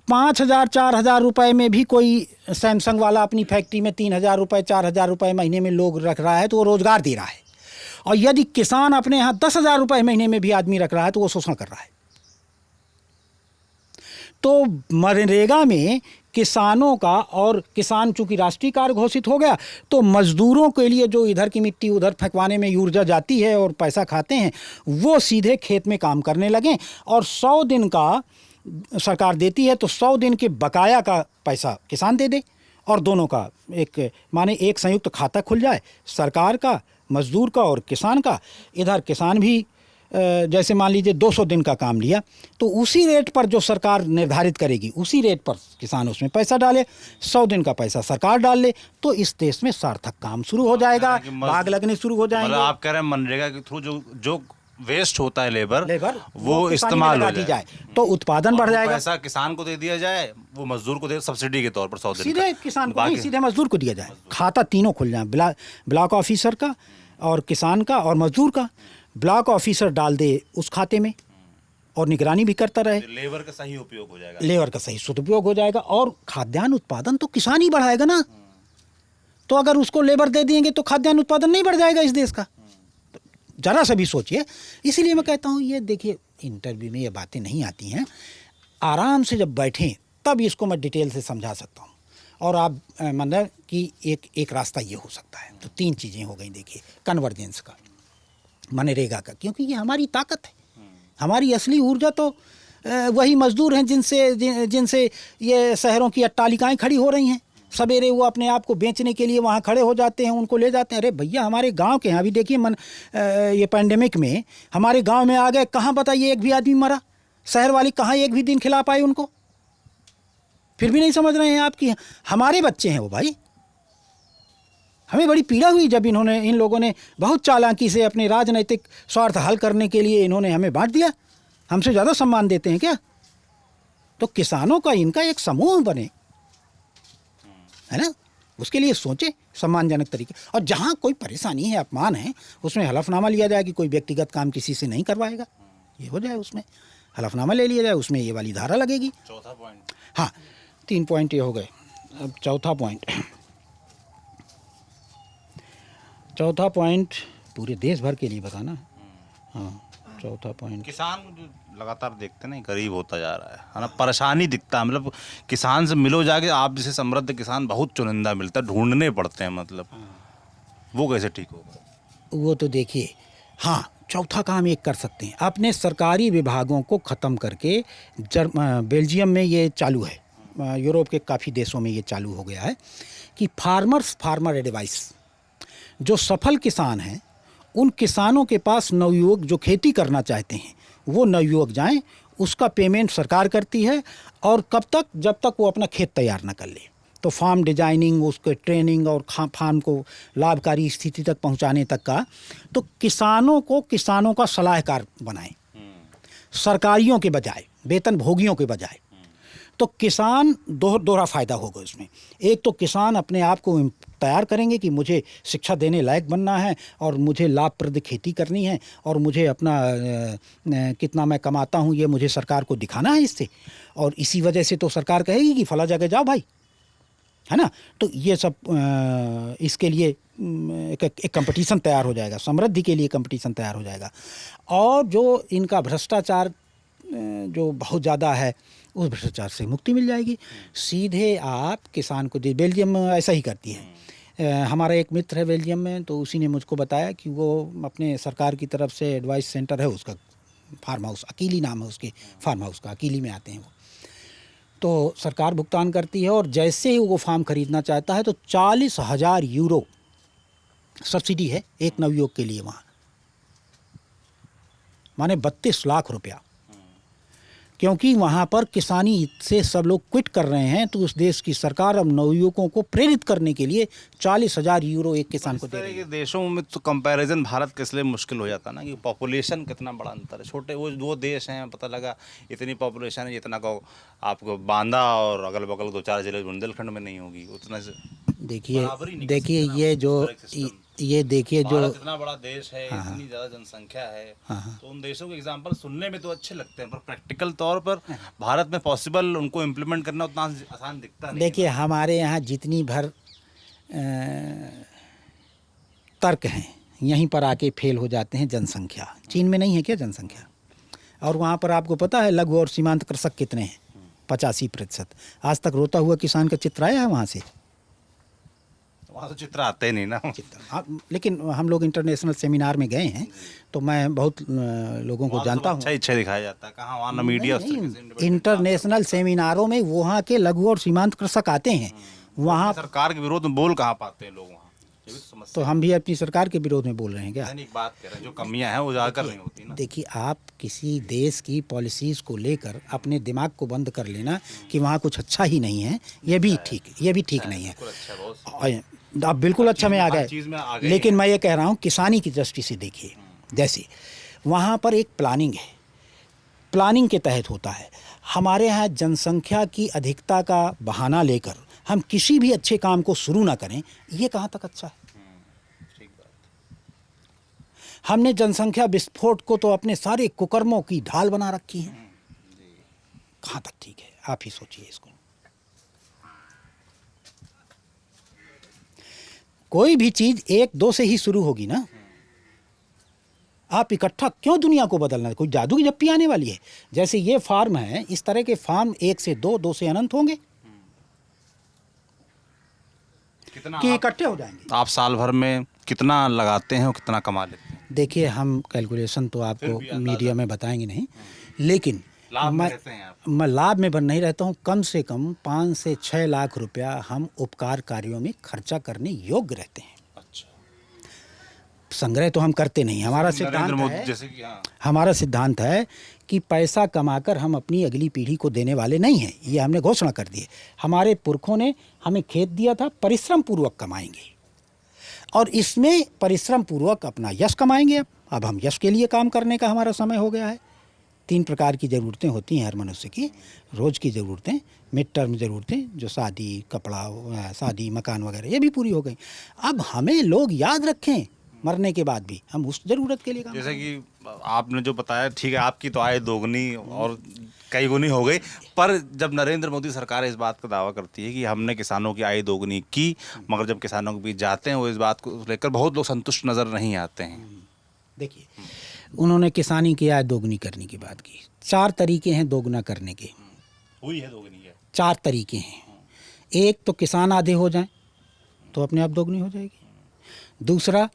5,000 4,000 रुपए में भी कोई सैमसंग वाला अपनी फैक्ट्री में 3,000 रुपये 4,000 रुपये महीने में लोग रख रहा है तो वो रोज़गार दे रहा है, और यदि किसान अपने यहाँ 10,000 रुपये महीने में भी आदमी रख रहा है तो वो शोषण कर रहा है। तो मनरेगा में किसानों का, और किसान चूंकि राष्ट्रीय कार्य घोषित हो गया तो मजदूरों के लिए जो इधर की मिट्टी उधर फेंकवाने में ऊर्जा जाती है और पैसा खाते हैं वो सीधे खेत में काम करने लगें, और 100 दिन का सरकार देती है तो 100 दिन के बकाया का पैसा किसान दे दे, और दोनों का एक माने एक संयुक्त खाता खुल जाए, सरकार का, मजदूर का और किसान का। इधर किसान भी जैसे मान लीजिए 200 दिन का काम लिया तो उसी रेट पर जो सरकार निर्धारित करेगी उसी रेट पर किसान उसमें पैसा डाले, 100 दिन का पैसा सरकार डाल ले, तो इस देश में सार्थक काम शुरू हो जाएगा, बाग लगने शुरू हो जाएंगे। मतलब आप कह रहे हैं मनरेगा के थ्रू जो वेस्ट होता है लेबर वो किसानी इस्तेमाल में हो लगा दी जाए, तो उत्पादन बढ़ जाएगा। पैसा किसान को दे दिया जाए, वो मजदूर को दे सब्सिडी के तौर पर 100 दिन सीधे किसान को नहीं, सीधे मजदूर को दिया जाए। खाता तीनों खुल जाए, ब्लॉक ऑफिसर का और किसान का और मजदूर का। ब्लॉक ऑफिसर डाल दे उस खाते में और निगरानी भी करता रहे। लेबर का सही उपयोग हो जाएगा, लेबर का सही सदुपयोग हो जाएगा, और खाद्यान्न उत्पादन तो किसान ही बढ़ाएगा ना। तो अगर उसको लेबर दे देंगे तो खाद्यान्न उत्पादन नहीं बढ़ जाएगा इस देश का। जरा सा भी सोचिए। इसीलिए मैं कहता हूँ ये देखिए, इंटरव्यू में ये बातें नहीं आती हैं, आराम से जब बैठें तब इसको मैं डिटेल से समझा सकता हूँ। और आप मतलब कि एक रास्ता ये हो सकता है। तो 3 चीज़ें हो गई। देखिए, कन्वर्जेंस का, मनरेगा का, क्योंकि ये हमारी ताकत है, हमारी असली ऊर्जा तो वही मजदूर हैं जिनसे ये शहरों की अट्टालिकाएं खड़ी हो रही हैं। सवेरे वो अपने आप को बेचने के लिए वहाँ खड़े हो जाते हैं, उनको ले जाते हैं। अरे भैया, हमारे गांव के यहाँ भी देखिए ये पैंडेमिक में हमारे गांव में आ गए, कहाँ बताइए एक भी आदमी मरा? शहर वाली कहाँ एक भी दिन खिला पाए उनको? फिर भी नहीं समझ रहे हैं आपकी, हमारे बच्चे हैं वो भाई। हमें बड़ी पीड़ा हुई जब इन लोगों ने बहुत चालाकी से अपने राजनीतिक स्वार्थ हल करने के लिए इन्होंने हमें बांट दिया। हमसे ज़्यादा सम्मान देते हैं क्या? तो किसानों का इनका एक समूह बने, है ना, उसके लिए सोचे सम्मानजनक तरीके। और जहाँ कोई परेशानी है, अपमान है, उसमें हलफनामा लिया जाए कि कोई व्यक्तिगत काम किसी से नहीं करवाएगा, ये हो जाए, उसमें हलफनामा ले लिया जाए, उसमें ये वाली धारा लगेगी। चौथा पॉइंट। हाँ, 3 पॉइंट ये हो गए। अब चौथा पॉइंट पूरे देश भर के लिए बताना। हाँ, चौथा पॉइंट, किसान जो लगातार देखते नहीं गरीब होता जा रहा है ना, परेशानी दिखता है। मतलब किसान से मिलो जाके, आप जैसे समृद्ध किसान बहुत चुनिंदा मिलता है, ढूंढने पड़ते हैं, मतलब वो कैसे ठीक होगा? वो तो देखिए, हाँ, चौथा काम एक कर सकते हैं, अपने सरकारी विभागों को ख़त्म करके। बेल्जियम में ये चालू है, यूरोप के काफ़ी देशों में ये चालू हो गया है कि फार्मर एडवाइस। जो सफल किसान हैं उन किसानों के पास नवयुवक जो खेती करना चाहते हैं वो नवयुवक जाएं, उसका पेमेंट सरकार करती है, और कब तक? जब तक वो अपना खेत तैयार ना कर ले। तो फार्म डिजाइनिंग, उसके ट्रेनिंग और फार्म को लाभकारी स्थिति तक पहुंचाने तक का। तो किसानों का सलाहकार बनाएं, सरकारियों के बजाय, वेतन भोगियों के बजाय। तो किसान दोहरा फ़ायदा होगा उसमें। एक तो किसान अपने आप को तैयार करेंगे कि मुझे शिक्षा देने लायक बनना है और मुझे लाभप्रद खेती करनी है और मुझे अपना कितना मैं कमाता हूँ ये मुझे सरकार को दिखाना है इससे, और इसी वजह से तो सरकार कहेगी कि फला जगह जाओ भाई, है ना। तो ये सब इसके लिए एक कंपटीशन तैयार हो जाएगा, समृद्धि के लिए कंपटीशन तैयार हो जाएगा। और जो इनका भ्रष्टाचार जो बहुत ज़्यादा है उस भ्रष्टाचार से मुक्ति मिल जाएगी। सीधे आप किसान को दे, बेल्जियम ऐसा ही करती है। हमारा एक मित्र है बेल्जियम में, तो उसी ने मुझको बताया कि वो अपने सरकार की तरफ से एडवाइस सेंटर है उसका, फार्म हाउस, अकीली नाम है उसके फार्म हाउस का, अकीली में आते हैं वो, तो सरकार भुगतान करती है और जैसे ही वो फार्म खरीदना चाहता है तो 40,000 यूरो सब्सिडी है एक नवयुवक के लिए वहाँ, माने 32 लाख रुपया। क्योंकि वहाँ पर किसानी से सब लोग क्विट कर रहे हैं, तो उस देश की सरकार अब नवयुवकों को प्रेरित करने के लिए 40,000 यूरो एक किसान को दे रही है। देशों में तो कंपैरिजन भारत के इसलिए मुश्किल हो जाता ना कि पॉपुलेशन कितना बड़ा अंतर है। छोटे वो देश हैं, पता लगा इतनी पॉपुलेशन है जितना को आपको बांदा और अगल बगल 2-4 जिले बुंदेलखंड में नहीं होगी उतना से। देखिए ये जो देखिए जो इतना बड़ा देश है, इतनी ज़्यादा जनसंख्या है, तो उन देशों के एग्जांपल सुनने में तो अच्छे लगते हैं, पर प्रैक्टिकल तौर पर भारत में पॉसिबल उनको इम्प्लीमेंट करना उतना आसान दिखता नहीं। देखिए हमारे यहाँ जितनी भर तर्क हैं यहीं पर आके फेल हो जाते हैं। जनसंख्या चीन में नहीं है क्या जनसंख्या? और वहाँ पर आपको पता है लघु और सीमांत कृषक कितने हैं? 85%। आज तक रोता हुआ किसान का चित्र आया है वहाँ से? वहाँ तो चित्र आते ही नहीं ना। हाँ, लेकिन हम लोग इंटरनेशनल सेमिनार में गए हैं तो मैं बहुत लोगों को जानता हूँ। अच्छा दिखाया जाता है कहाँ? वहाँ ना मीडिया। इंटरनेशनल सेमिनारों में वहाँ के लघु और सीमांत कृषक आते हैं। वहाँ सरकार के विरोध में बोल कहाँ पाते हैं लोग वहाँ? तो हम भी अपनी सरकार के विरोध में बोल रहे हैं क्या? एक बात कह रहे हैं, जो कमियां हैं वो जाकर नहीं होती ना। देखिए आप किसी देश की पॉलिसीज को लेकर अपने दिमाग को बंद कर लेना कि वहाँ कुछ अच्छा ही नहीं है, ये भी ठीक नहीं है। आप बिल्कुल अच्छा में आ गए, लेकिन मैं ये कह रहा हूँ किसानी की दृष्टि से देखिए, जैसे वहाँ पर एक प्लानिंग है, प्लानिंग के तहत होता है। हमारे यहाँ जनसंख्या की अधिकता का बहाना लेकर हम किसी भी अच्छे काम को शुरू ना करें, ये कहाँ तक अच्छा है? हमने जनसंख्या विस्फोट को तो अपने सारे कुकर्मों की ढाल बना रखी है। कहाँ तक ठीक है? आप ही सोचिए इसको। कोई भी चीज 1-2 से ही शुरू होगी ना। आप इकट्ठा क्यों दुनिया को बदलना? कोई जादू की झप्पी आने वाली है? जैसे ये फार्म है, इस तरह के फार्म 1 से 2, 2 से अनंत होंगे कि इकट्ठे हो जाएंगे। आप साल भर में कितना लगाते हैं और कितना कमा लेते हैं? देखिए हम कैलकुलेशन तो आपको मीडिया में बताएंगे नहीं, लेकिन मैं लाभ में नहीं रहता हूँ। कम से कम 5 से 6 लाख रुपया हम उपकार कार्यों में खर्चा करने योग्य रहते हैं। अच्छा। संग्रह तो हम करते नहीं। हमारा सिद्धांत है कि पैसा कमाकर हम अपनी अगली पीढ़ी को देने वाले नहीं हैं। ये हमने घोषणा कर दी है। हमारे पुरखों ने हमें खेत दिया था, परिश्रम पूर्वक कमाएंगे और इसमें परिश्रम पूर्वक अपना यश कमाएंगे। अब हम यश के लिए काम करने का हमारा समय हो गया है। 3 प्रकार की ज़रूरतें होती हैं हर मनुष्य की। रोज़ की ज़रूरतें, मिड टर्म ज़रूरतें, जो शादी, कपड़ा, शादी, मकान वगैरह, ये भी पूरी हो गई। अब हमें लोग याद रखें मरने के बाद भी हम उस ज़रूरत के लिए काम। जैसे कि आपने जो बताया, ठीक है, आपकी तो आय दोगुनी और कई गुनी हो गई, पर जब नरेंद्र मोदी सरकार इस बात का दावा करती है कि हमने किसानों की आय दोगुनी की, मगर जब किसानों के बीच जाते हैं वो इस बात को लेकर बहुत लोग संतुष्ट नज़र नहीं आते हैं। देखिए उन्होंने किसानी की आय दोगुनी करने की बात की। 4 तरीके हैं दोगुना करने के। हुई है दोगुनी है। 4 तरीके हैं। एक तो किसान आधे हो जाएं तो अपने आप दोगुनी हो जाएगी। दूसरा,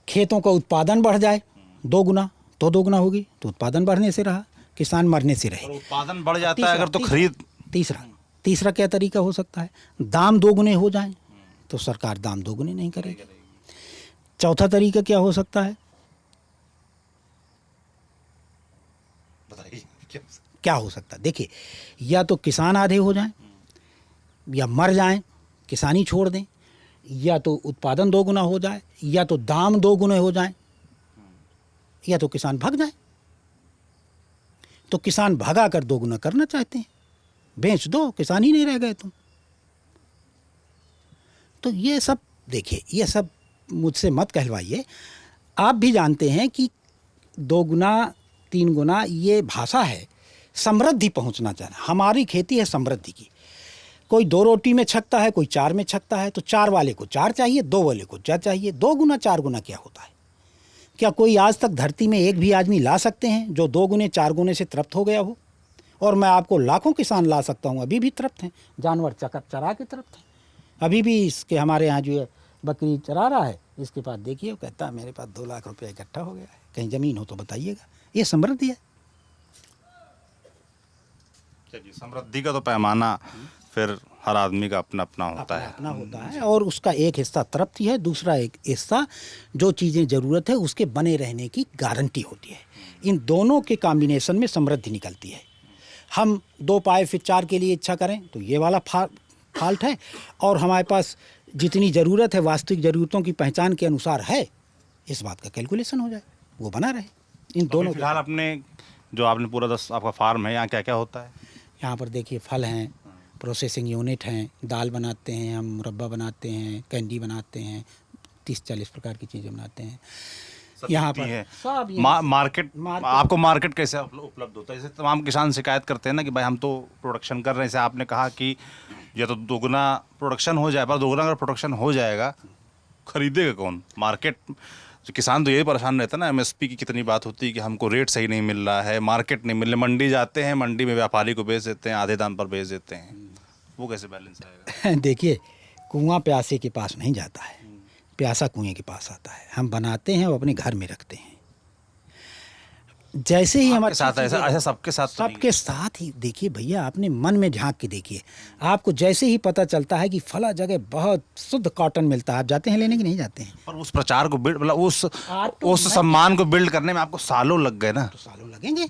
खेतों का उत्पादन बढ़ जाए 2 गुना तो दोगुना होगी। तो उत्पादन बढ़ने से रहा, किसान मरने से रहे। उत्पादन बढ़ जाता है अगर तो खरीद। तीसरा क्या तरीका हो सकता है? दाम 2 गुने हो जाएं तो सरकार दाम 2 गुने नहीं करेगी। चौथा तरीका क्या हो सकता है? क्या हो सकता है? देखिए, या तो किसान आधे हो जाएं, या मर जाएं, किसानी छोड़ दें, या तो उत्पादन 2 गुना हो जाए, या तो दाम 2 गुने हो जाएं, या तो किसान भाग जाए। तो किसान भगा कर 2 गुना करना चाहते हैं, बेच दो, किसान ही नहीं रह गए तुम। तो ये सब देखिए, ये सब मुझसे मत कहलवाइए। आप भी जानते हैं कि 2 गुना 3 गुना ये भाषा है समृद्धि पहुंचना चाहना। हमारी खेती है समृद्धि की। कोई 2 रोटी में छकता है, कोई 4 में छकता है, तो 4 वाले को 4 चाहिए, 2 वाले को 4 चाहिए। 2 गुना 4 गुना क्या होता है? क्या कोई आज तक धरती में एक भी आदमी ला सकते हैं जो 2 गुने 4 गुने से तृप्त हो गया हो? और मैं आपको लाखों किसान ला सकता हूँ, अभी भी तृप्त हैं, जानवर चरा के तृप्त हैं। अभी भी इसके हमारे यहाँ जो है बकरी चरा रहा है, इसके पास देखिए वो कहता है मेरे पास 2 लाख रुपया इकट्ठा हो गया है, कहीं ज़मीन हो तो बताइएगा। ये समृद्धि है। चलिए, समृद्धि का तो पैमाना फिर हर आदमी का अपना अपना होता है। अपना होता है, और उसका एक हिस्सा तृप्ति है, दूसरा एक हिस्सा जो चीज़ें ज़रूरत है उसके बने रहने की गारंटी होती है। इन दोनों के कॉम्बिनेशन में समृद्धि निकलती है। हम 2 पाए फिर 4 के लिए इच्छा करें तो ये वाला फॉल्ट है, और हमारे पास जितनी ज़रूरत है वास्तविक ज़रूरतों की पहचान के अनुसार है, इस बात का कैलकुलेशन हो जाए, वो बना रहे। इन दोनों फिलहाल अपने जो आपने पूरा 10 आपका फार्म है, यहाँ क्या क्या होता है? यहाँ पर देखिए फल हैं, प्रोसेसिंग यूनिट हैं, दाल बनाते हैं हम, मुरब्बा बनाते हैं, कैंडी बनाते हैं, 30-40 प्रकार की चीज़ें बनाते हैं यहाँ पर है। सब। मार्केट आपको मार्केट कैसे उपलब्ध होता है? जैसे तमाम किसान शिकायत करते हैं ना कि भाई हम तो प्रोडक्शन कर रहे हैं, जैसे आपने कहा कि या तो दोगुना प्रोडक्शन हो जाए, पर दोगुना अगर प्रोडक्शन हो जाएगा खरीदेगा कौन? मार्केट, जो किसान तो यही परेशान रहता है ना, एमएसपी की कितनी बात होती है कि हमको रेट सही नहीं मिल रहा है, मार्केट नहीं मिल रहा, मंडी जाते हैं, मंडी में व्यापारी को बेच देते हैं, आधे दाम पर बेच देते हैं, वो कैसे बैलेंस आएगा? देखिए, कुआं प्यासे के पास नहीं जाता है, प्यासा कुएं के पास आता है। हम बनाते हैं और अपने घर में रखते हैं। जैसे ही हमारे साथ ऐसा सबके साथ तो सबके साथ ही देखिए भैया, आपने मन में झांक के देखिए, आपको जैसे ही पता चलता है कि फला जगह बहुत शुद्ध कॉटन मिलता है, आप जाते हैं लेने की नहीं जाते हैं? और उस प्रचार को बिल्ड, मतलब उस सम्मान को बिल्ड करने में आपको सालों लग गए ना। तो सालों लगेंगे,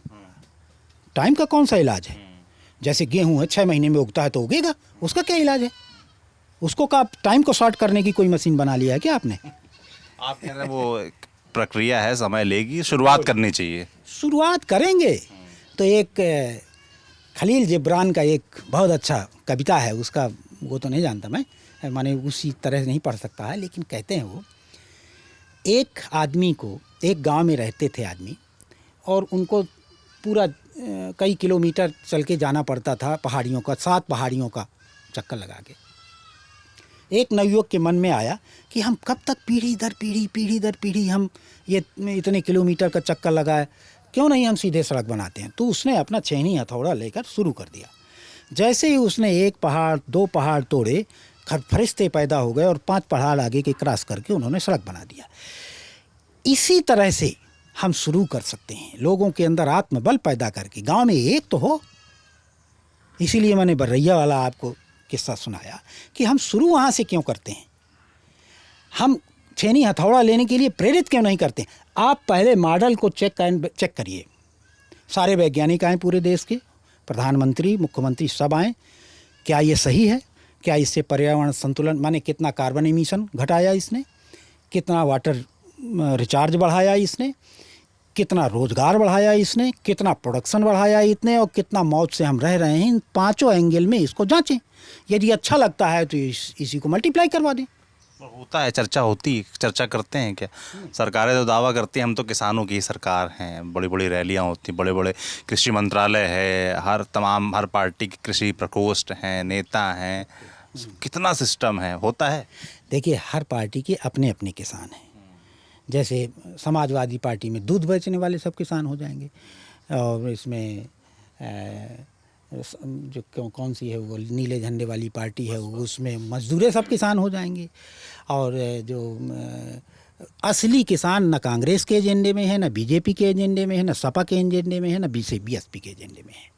टाइम का कौन सा इलाज है? जैसे गेहूं है 6 महीने में उगता है तो उगेगा, उसका क्या इलाज है? उसको का टाइम को शॉर्ट करने की कोई मशीन बना लिया है क्या आपने? आप कह रहे हैं वो एक प्रक्रिया है, समय लेगी, शुरुआत करनी चाहिए। शुरुआत करेंगे तो एक खलील जिब्रान का एक बहुत अच्छा कविता है, उसका वो तो नहीं जानता मैं, माने उसी तरह से नहीं पढ़ सकता है, लेकिन कहते हैं वो, एक आदमी को, एक गांव में रहते थे आदमी, और उनको पूरा कई किलोमीटर चल के जाना पड़ता था, पहाड़ियों का, 7 पहाड़ियों का चक्कर लगा के। एक नवयुवक के मन में आया कि हम कब तक पीढ़ी दर पीढ़ी हम ये इतने किलोमीटर का चक्कर लगाए, क्यों नहीं हम सीधे सड़क बनाते हैं? तो उसने अपना छेनी हथौड़ा लेकर शुरू कर दिया। जैसे ही उसने 1 पहाड़ 2 पहाड़ तोड़े, फरिश्ते पैदा हो गए और 5 पहाड़ आगे के क्रॉस करके उन्होंने सड़क बना दिया। इसी तरह से हम शुरू कर सकते हैं, लोगों के अंदर आत्मबल पैदा करके। गांव में एक तो हो, इसीलिए मैंने बर्रैया वाला आपको किस्सा सुनाया कि हम शुरू वहाँ से क्यों करते हैं? हम छेनी हथौड़ा लेने के लिए प्रेरित क्यों नहीं करते? आप पहले मॉडल को चेक करिए। सारे वैज्ञानिक आए पूरे देश के, प्रधानमंत्री, मुख्यमंत्री सब आए, क्या ये सही है? क्या इससे पर्यावरण संतुलन, माने कितना कार्बन एमिशन घटाया इसने, कितना वाटर रिचार्ज बढ़ाया इसने, कितना रोजगार बढ़ाया इसने, कितना प्रोडक्शन बढ़ाया इतने, और कितना मौत से हम रह रहे हैं। इन 5 एंगल में इसको जांचें। यदि अच्छा लगता है तो इसी को मल्टीप्लाई करवा दें। होता है, चर्चा करते हैं क्या? सरकारें तो दावा करती हैं हम तो किसानों की सरकार हैं, बड़ी बड़ी रैलियां होती हैं, बड़े बड़े कृषि मंत्रालय है, हर पार्टी के कृषि प्रकोष्ठ हैं, नेता हैं, कितना सिस्टम है, होता है। देखिए, हर पार्टी के अपने अपने किसान हैं। जैसे समाजवादी पार्टी में दूध बेचने वाले सब किसान हो जाएंगे, और इसमें जो कौन सी है वो नीले झंडे वाली पार्टी है, उसमें मजदूरें सब किसान हो जाएंगे। और जो असली किसान न कांग्रेस के एजेंडे में है, न बीजेपी के एजेंडे में है, न सपा के एजेंडे में है, न बीएसपी के एजेंडे में है।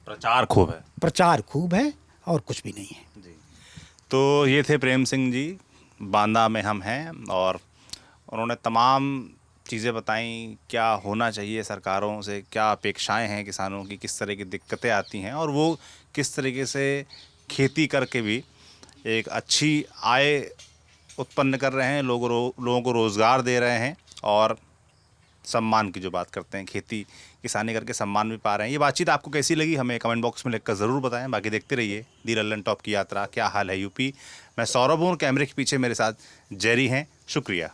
प्रचार खूब है और कुछ भी नहीं है जी। तो ये थे प्रेम सिंह जी, बांदा में हम हैं, और उन्होंने तमाम चीज़ें बताई, क्या होना चाहिए सरकारों से, क्या अपेक्षाएं हैं किसानों की, किस तरह की दिक्कतें आती हैं, और वो किस तरीके से खेती करके भी एक अच्छी आय उत्पन्न कर रहे हैं, लोगों को रोज़गार दे रहे हैं, और सम्मान की जो बात करते हैं, खेती किसानी करके सम्मान भी पा रहे हैं। ये बातचीत आपको कैसी लगी हमें कमेंट बॉक्स में लिखकर ज़रूर बताएं। बाकी देखते रहिए दी लल्लन टॉप की यात्रा, क्या हाल है यूपी। मैं सौरभ हूँ, कैमरे के पीछे मेरे साथ जेरी हैं। शुक्रिया।